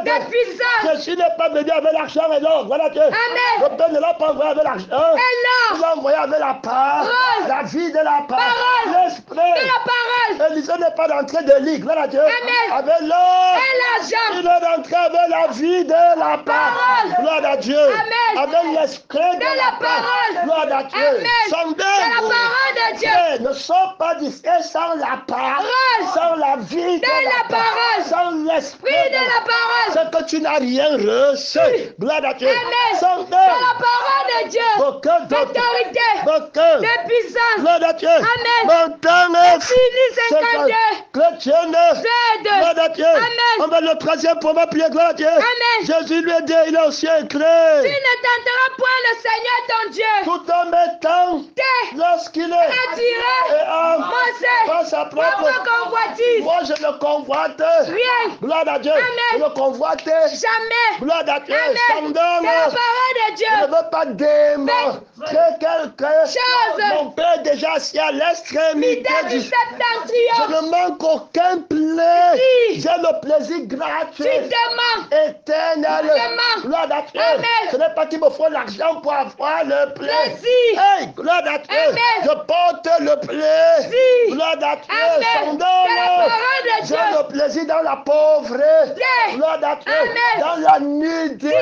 S2: De puissance.
S1: Jésus n'est pas venu avec l'argent et l'or. Gloire à Dieu.
S2: Amen.
S1: Le Père ne l'a pas envoyé avec l'argent. Il l'a envoyé avec la part. La vie de la part. L'esprit.
S2: De la parole.
S1: Élisée n'est pas rentré de lit. Gloire à Dieu.
S2: Amen.
S1: Avec l'or.
S2: Et l'argent.
S1: Il est rentré avec la vie de la part. Gloire à Dieu.
S2: Amen.
S1: Avec l'esprit de la parole. Gloire à Dieu.
S2: Amen.
S1: Sans
S2: C'est la parole de Dieu.
S1: ne sont pas discrets sans la parole. Sans la vie de
S2: la parole.
S1: Sans l'esprit
S2: de la parole.
S1: C'est que tu n'as rien reçu. Gloire à Dieu.
S2: Amen.
S1: Sans
S2: C'est la parole de Dieu. L'autorité. De puissance.
S1: Gloire à Dieu.
S2: Amen. Fini 52.
S1: Chrétienne. Gloire à Dieu.
S2: Amen.
S1: On va le troisième pour ma prière. Gloire à Dieu.
S2: Amen.
S1: Jésus lui a dit, il a aussi écrit.
S2: Tu ne tenteras point le Seigneur ton Dieu.
S1: Tout en mettant. Lorsqu'il est
S2: attiré.
S1: par sa propre
S2: convoitise.
S1: Moi je ne convoite
S2: rien.
S1: Gloire à Dieu.
S2: Amen.
S1: Je ne convoite
S2: jamais.
S1: Gloire à Dieu.
S2: Amen. C'est la parole de Dieu.
S1: Je ne veux pas démontrer quelque chose. Mon Père déjà assis à l'extrémité
S2: du septentrion.
S1: Je ne manque aucun plaisir.
S2: Si.
S1: J'ai le plaisir gratuit.
S2: Tu demandes.
S1: Éternel. Gloire à Dieu.
S2: Amen.
S1: Ce n'est pas qu'il me faut l'argent pour avoir le plaisir.
S2: Plaisir.
S1: Hey, gloire à Dieu.
S2: Amen.
S1: Je porte le plaisir.
S2: Si.
S1: Gloire à Dieu.
S2: Amen.
S1: Son nom.
S2: C'est la parole de Dieu.
S1: J'ai le plaisir dans la pauvreté. Gloire à Dieu.
S2: Amen.
S1: Dans la nudité.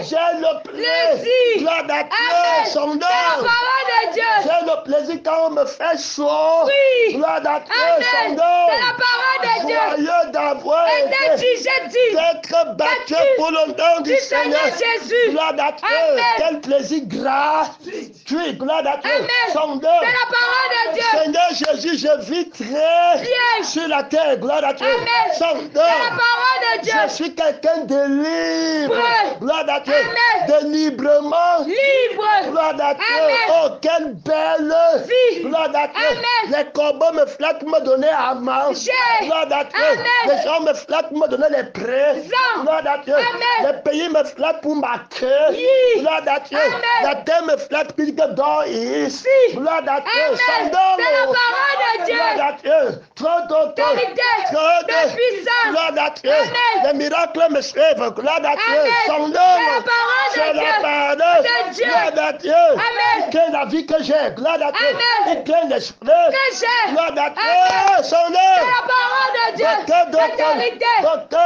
S1: J'ai le plaisir. Gloire à Dieu. Son nom.
S2: C'est la parole de Dieu.
S1: J'ai le plaisir quand on me fait chaud.
S2: Oui.
S1: Gloire à Dieu. Son
S2: Amen.
S1: nom.
S2: C'est la parole de Dieu.
S1: Joyeux d'avoir
S2: Et
S1: été
S2: j'ai dit,
S1: d'être battu pour le nom du Seigneur.
S2: Jésus.
S1: Gloire à Dieu.
S2: Amen.
S1: Quel plaisir gratuit. Gloire à Dieu.
S2: Amen.
S1: Son nom.
S2: C'est la parole de Dieu.
S1: Seigneur Jésus, je vis très
S2: Bien.
S1: sur la terre. Gloire à Dieu.
S2: Amen.
S1: Son
S2: C'est la
S1: nom.
S2: parole de Dieu.
S1: Je suis quelqu'un de libre.
S2: Libre.
S1: Gloire à Dieu.
S2: Amen.
S1: De librement.
S2: Libre.
S1: Gloire à Dieu.
S2: Amen.
S1: Oh, quelle belle
S2: Vie.
S1: Gloire à Dieu.
S2: Amen.
S1: Les corbeaux me flattent pour me donner à manger. Gloire à Dieu.
S2: Amen.
S1: Les gens me flattent pour me donner les présents. Gloire à Dieu.
S2: Amen.
S1: Les pays me flattent pour m'accueillir.
S2: Oui.
S1: Gloire à Dieu.
S2: Amen.
S1: La terre me flatte pour dire que dors ici. Gloire à Dieu.
S2: Amen.
S1: Son
S2: C'est
S1: nom.
S2: la parole de Dieu.
S1: Gloire à Dieu. Trop
S2: D'autorité. De puissance.
S1: Gloire à Dieu.
S2: Amen.
S1: Les miracles me suivent. Gloire à Dieu.
S2: Amen.
S1: Son nom.
S2: C'est la parole de
S1: C'est la
S2: Dieu.
S1: parole
S2: De Dieu.
S1: Gloire à Dieu.
S2: Amen.
S1: Quelle la vie que j'ai. Gloire à Dieu.
S2: Amen.
S1: Et quel l'esprit.
S2: Que j'ai.
S1: Gloire à Dieu.
S2: Amen.
S1: Son
S2: C'est
S1: nom.
S2: la parole de Dieu. D'autorité.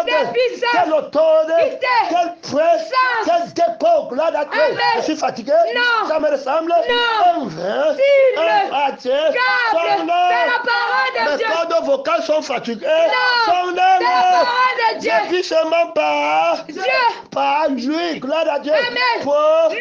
S2: De puissance.
S1: Quelle autorité.
S2: Puissance.
S1: Quelle puissance. Quel dépôt. Gloire à Dieu.
S2: Amen.
S1: Je suis fatigué.
S2: Non.
S1: Ça me ressemble.
S2: Non.
S1: Un vin.
S2: Cible.
S1: Un pâté. Son
S2: Câble.
S1: nom.
S2: C'est la parole de
S1: Mes
S2: Dieu.
S1: cordes vocales sont fatiguées.
S2: Non.
S1: Son nom.
S2: C'est la parole de Dieu.
S1: Je vis seulement par
S2: Dieu.
S1: lui. Gloire à Dieu.
S2: Amen.
S1: Pour
S2: Lui.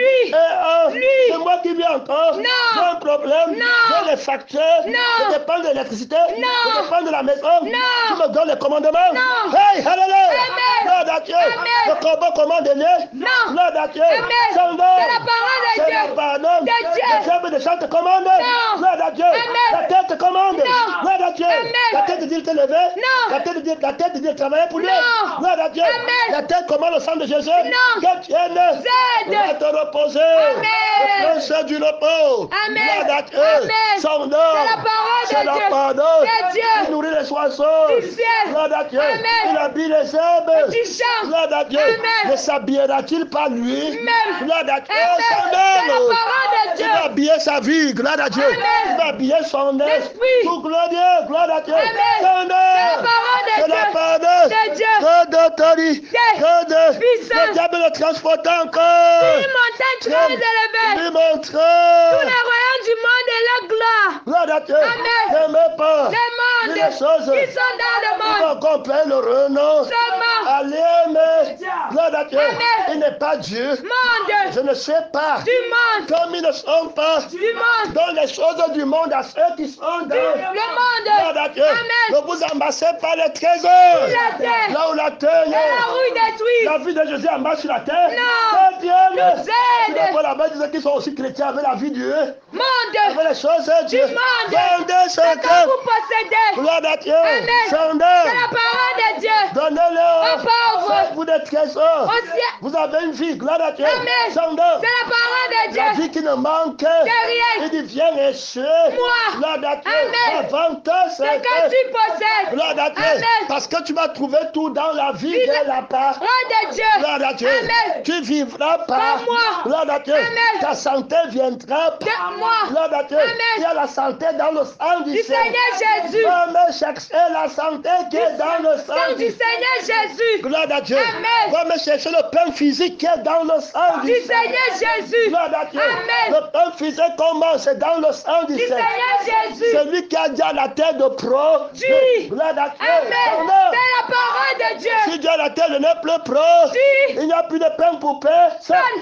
S2: Lui.
S1: c'est moi qui viens encore.
S2: Non.
S1: J'ai un problème.
S2: Non.
S1: J'ai les factures.
S2: Non.
S1: Je dépends de l'électricité.
S2: Non.
S1: Je dépends de la maison.
S2: Non.
S1: Tu me donnes les commandements.
S2: Non.
S1: Hey, hallelujah.
S2: Amen.
S1: Gloire à Dieu.
S2: Amen.
S1: Le combat commandé.
S2: Non.
S1: Gloire à Dieu.
S2: Amen.
S1: Son nom.
S2: C'est la parole de
S1: C'est
S2: Dieu.
S1: la parole.
S2: De Dieu.
S1: Les herbes de chant te commandent.
S2: Non.
S1: Gloire à Dieu.
S2: Amen.
S1: La tête te commande.
S2: Non.
S1: Gloire à Dieu.
S2: Amen.
S1: La tête te dit de te lever.
S2: Non.
S1: La tête te dit de travailler pour lui.
S2: Non.
S1: Gloire à Dieu.
S2: Amen.
S1: La tête commande au sang de Jésus.
S2: Non.
S1: Que tu aimes.
S2: Z.
S1: Va te reposer.
S2: Amen.
S1: Le prince du repos.
S2: Amen.
S1: Gloire à Dieu.
S2: Amen.
S1: Son nom.
S2: C'est la parole de
S1: C'est la
S2: Dieu.
S1: parole.
S2: De Dieu.
S1: Il nourrit les oiseaux.
S2: Du ciel.
S1: Gloire à Dieu.
S2: Amen.
S1: Il habille les herbes.
S2: Du champ.
S1: Gloire à Dieu.
S2: Amen.
S1: Ne s'habillera-t-il pas lui?
S2: Même.
S1: Gloire à Dieu.
S2: Amen.
S1: Son
S2: C'est la
S1: nom.
S2: parole de
S1: Il
S2: Dieu.
S1: va habiller sa vie, gloire à Dieu.
S2: Amen.
S1: Il va habiller son esprit.
S2: L'esprit.
S1: Tout glorieux, gloire à Dieu.
S2: Amen.
S1: Son nom.
S2: C'est la parole de
S1: C'est la
S2: Dieu.
S1: parole
S2: De Dieu.
S1: Trop d'autorité. Trop de
S2: puissance.
S1: le diable le transporte
S2: Une
S1: encore.
S2: montagne très élevée.
S1: Lui
S2: Tous
S1: montre.
S2: les royaumes du monde et leur gloire.
S1: Gloire à Dieu.
S2: Amen.
S1: N'aimez pas.
S2: Les
S1: Dis
S2: mondes
S1: les choses.
S2: qui sont dans le
S1: Il
S2: monde.
S1: va comprendre le renom.
S2: Seulement.
S1: Allez, mais. Gloire à Dieu.
S2: Amen.
S1: Il n'est pas Dieu.
S2: Monde.
S1: Je ne sais pas.
S2: Du monde.
S1: Comme ils ne sont pas.
S2: Du monde.
S1: Dans les choses du monde à ceux qui sont dans
S2: Le monde.
S1: Gloire à Dieu.
S2: Amen.
S1: Ne vous amassez pas les trésors.
S2: La terre.
S1: Là où la terre
S2: Et la rue détruite.
S1: la vie de Jésus en bas sur la terre.
S2: Non.
S1: Que Dieu
S2: Nous aide.
S1: Tu vois là-bas, disent qu'ils sont aussi chrétiens avec la vie de Dieu.
S2: Monde.
S1: Avec les choses de Dieu.
S2: monde.
S1: Vendez ce
S2: C'est que
S1: que.
S2: vous possédez.
S1: Gloire à Dieu.
S2: Amen. C'est
S1: Sondez.
S2: la parole de Dieu.
S1: Donnez-le.
S2: Aux pauvres.
S1: Faites-vous des trésors.
S2: Aussi.
S1: Vous avez une vie. Gloire à Dieu.
S2: Amen.
S1: Sondez.
S2: C'est la parole de
S1: La
S2: Dieu.
S1: vie qui ne manque.
S2: rien.
S1: Il dit viens et cher.
S2: Moi.
S1: Gloire à Dieu.
S2: Amen.
S1: Vente ce
S2: C'est que tu possèdes.
S1: Gloire à Dieu.
S2: Amen.
S1: Parce que tu vas trouver tout dans la vie
S2: Vive.
S1: de la part.
S2: Roi de Dieu.
S1: Gloire à Dieu.
S2: Amen.
S1: Tu vivras par
S2: Par moi.
S1: Gloire à Dieu.
S2: Amen.
S1: Ta santé viendra par
S2: De moi.
S1: Gloire à Dieu.
S2: Amen.
S1: Il y a la santé dans le sang du
S2: Du Seigneur Jésus.
S1: Va me chercher la santé qui est dans le sang
S2: Sang du Seigneur Jésus.
S1: Gloire à Dieu.
S2: Amen.
S1: Va me chercher le pain physique qui est dans le sang
S2: Du Seigneur Jésus.
S1: Gloire à Dieu.
S2: Amen.
S1: Le pain physique commence dans le sang du
S2: Du Seigneur Jésus.
S1: Celui qui a dit à la terre de pro.
S2: Dis.
S1: Gloire à Dieu.
S2: Amen.
S1: Son nom.
S2: C'est la parole de Dieu.
S1: Si Dieu à la terre n'est plus pro,
S2: Dis.
S1: il n'y a plus de pain pour pain.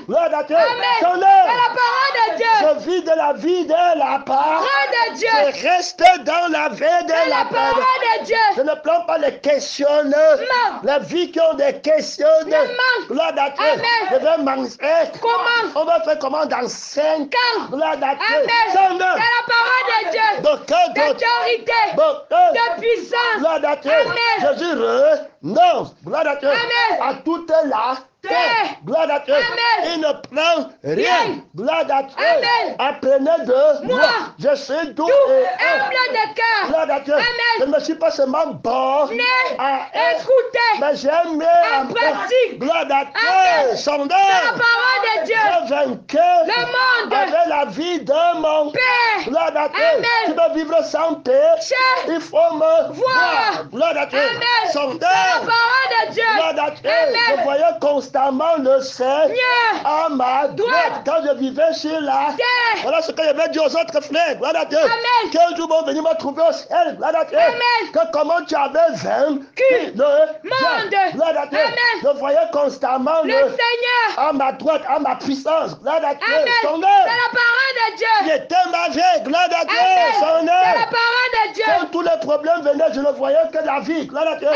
S1: Gloire à Dieu.
S2: Amen.
S1: Son
S2: C'est
S1: nom.
S2: la parole de Dieu.
S1: Je vis de la vie de la part.
S2: Roi de Dieu.
S1: Je reste dans la vie
S2: C'est
S1: de
S2: la
S1: la part.
S2: parole de Dieu.
S1: Je ne prends pas les questionneurs.
S2: Non.
S1: La vie qui ont des questionneurs.
S2: Non.
S1: Gloire à Dieu.
S2: Amen.
S1: Je vais manger.
S2: Comment?
S1: On va faire comment dans 5 ans? Gloire à Dieu.
S2: Amen.
S1: Son
S2: C'est
S1: nom.
S2: la parole de Dieu.
S1: Donc,
S2: D'autorité. De puissance.
S1: Gloire à Dieu.
S2: Amen.
S1: Jésus renonce. Gloire à Dieu.
S2: Amen.
S1: À toute la terre. Gloire à Dieu. Il ne prend rien. Gloire à Dieu. Apprenez de moi. Je suis doux et humble de cœur. Gloire à Dieu. Je ne me suis pas seulement borné à écouter, mais j'ai mis en pratique. Gloire à Dieu. Sondage. La parole de Dieu. J'ai vaincu le monde avec la vie de mon Père. Gloire à Dieu. Tu veux vivre sans péché. Il faut me voir. Gloire à Dieu. Sondage. La parole de Dieu. Gloire à Dieu. Je voyais constamment le Seigneur à ma droite quand je vivais sur la terre. Voilà ce que je vais dire aux autres frères. Gloire à Dieu. Quel jour vont venir me trouver au ciel. Gloire à Dieu. Que comment tu avais vaincu le monde. Gloire à Dieu. Je voyais constamment le Seigneur à ma droite, à ma puissance. Gloire à Dieu. Son œuvre. C'est la parole de Dieu. Il était ma vie. Gloire à Dieu. Son œuvre. C'est la parole de Dieu. Quand tous les problèmes venaient, je ne voyais que la vie. Gloire à Dieu.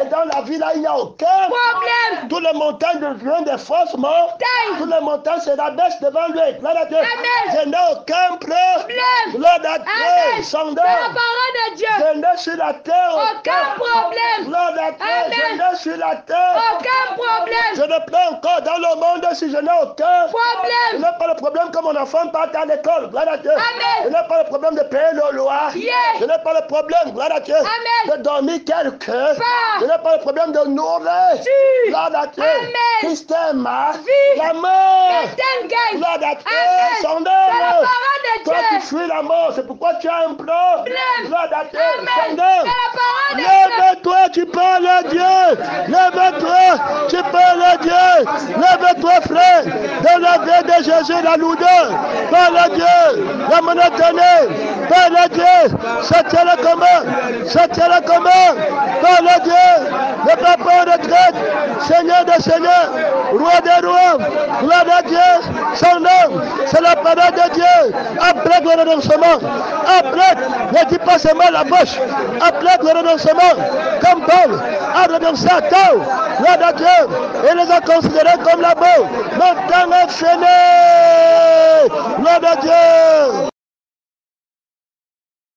S1: Et dans la vie là, il n'y a aucun problème. Toutes les montagnes deviennent des fausses montagnes. Toutes les montagnes se rabaissent devant lui. Gloire à Dieu. Je n'ai aucun problème. Gloire à Dieu. Son œuvre. C'est la parole de Dieu. Je n'ai sur la terre aucun problème. Gloire à Dieu. Je n'ai sur la terre aucun problème. Je ne peux encore dans le monde si je n'ai aucun problème. Je n'ai pas le problème que mon enfant parte à l'école. Gloire à Dieu. Je n'ai pas le problème de payer le loyer. Je n'ai pas le problème, gloire à Dieu, de dormir quelque. Je n'ai pas le problème de nourrir. Gloire à Dieu. Christ est ma vie. La mort. Gloire à Dieu. Son œuvre. Toi tu fuis la mort. C'est pourquoi tu as un problème. Gloire à Dieu. Son œuvre. Lève-toi, tu parles à Dieu. Lève-toi, tu parles à Dieu. Lève-toi, frère. Dans la vie de Jésus, la lourdeur. Parle à Dieu. La monotonie. Parle à Dieu. C'était le commun. C'était le commun. Parle à Dieu. Le papa de traite. Seigneur des seigneurs. Roi des rois. Gloire à Dieu. Son nom. C'est la parole de Dieu. Apprête le renoncement. Apprête. Ne dis pas seulement la bouche. Apprête le renoncement. Comme Paul a renoncé à tout. Gloire à Dieu. Et les a considérés comme la boue. Mon temps est fini. Gloire à Dieu.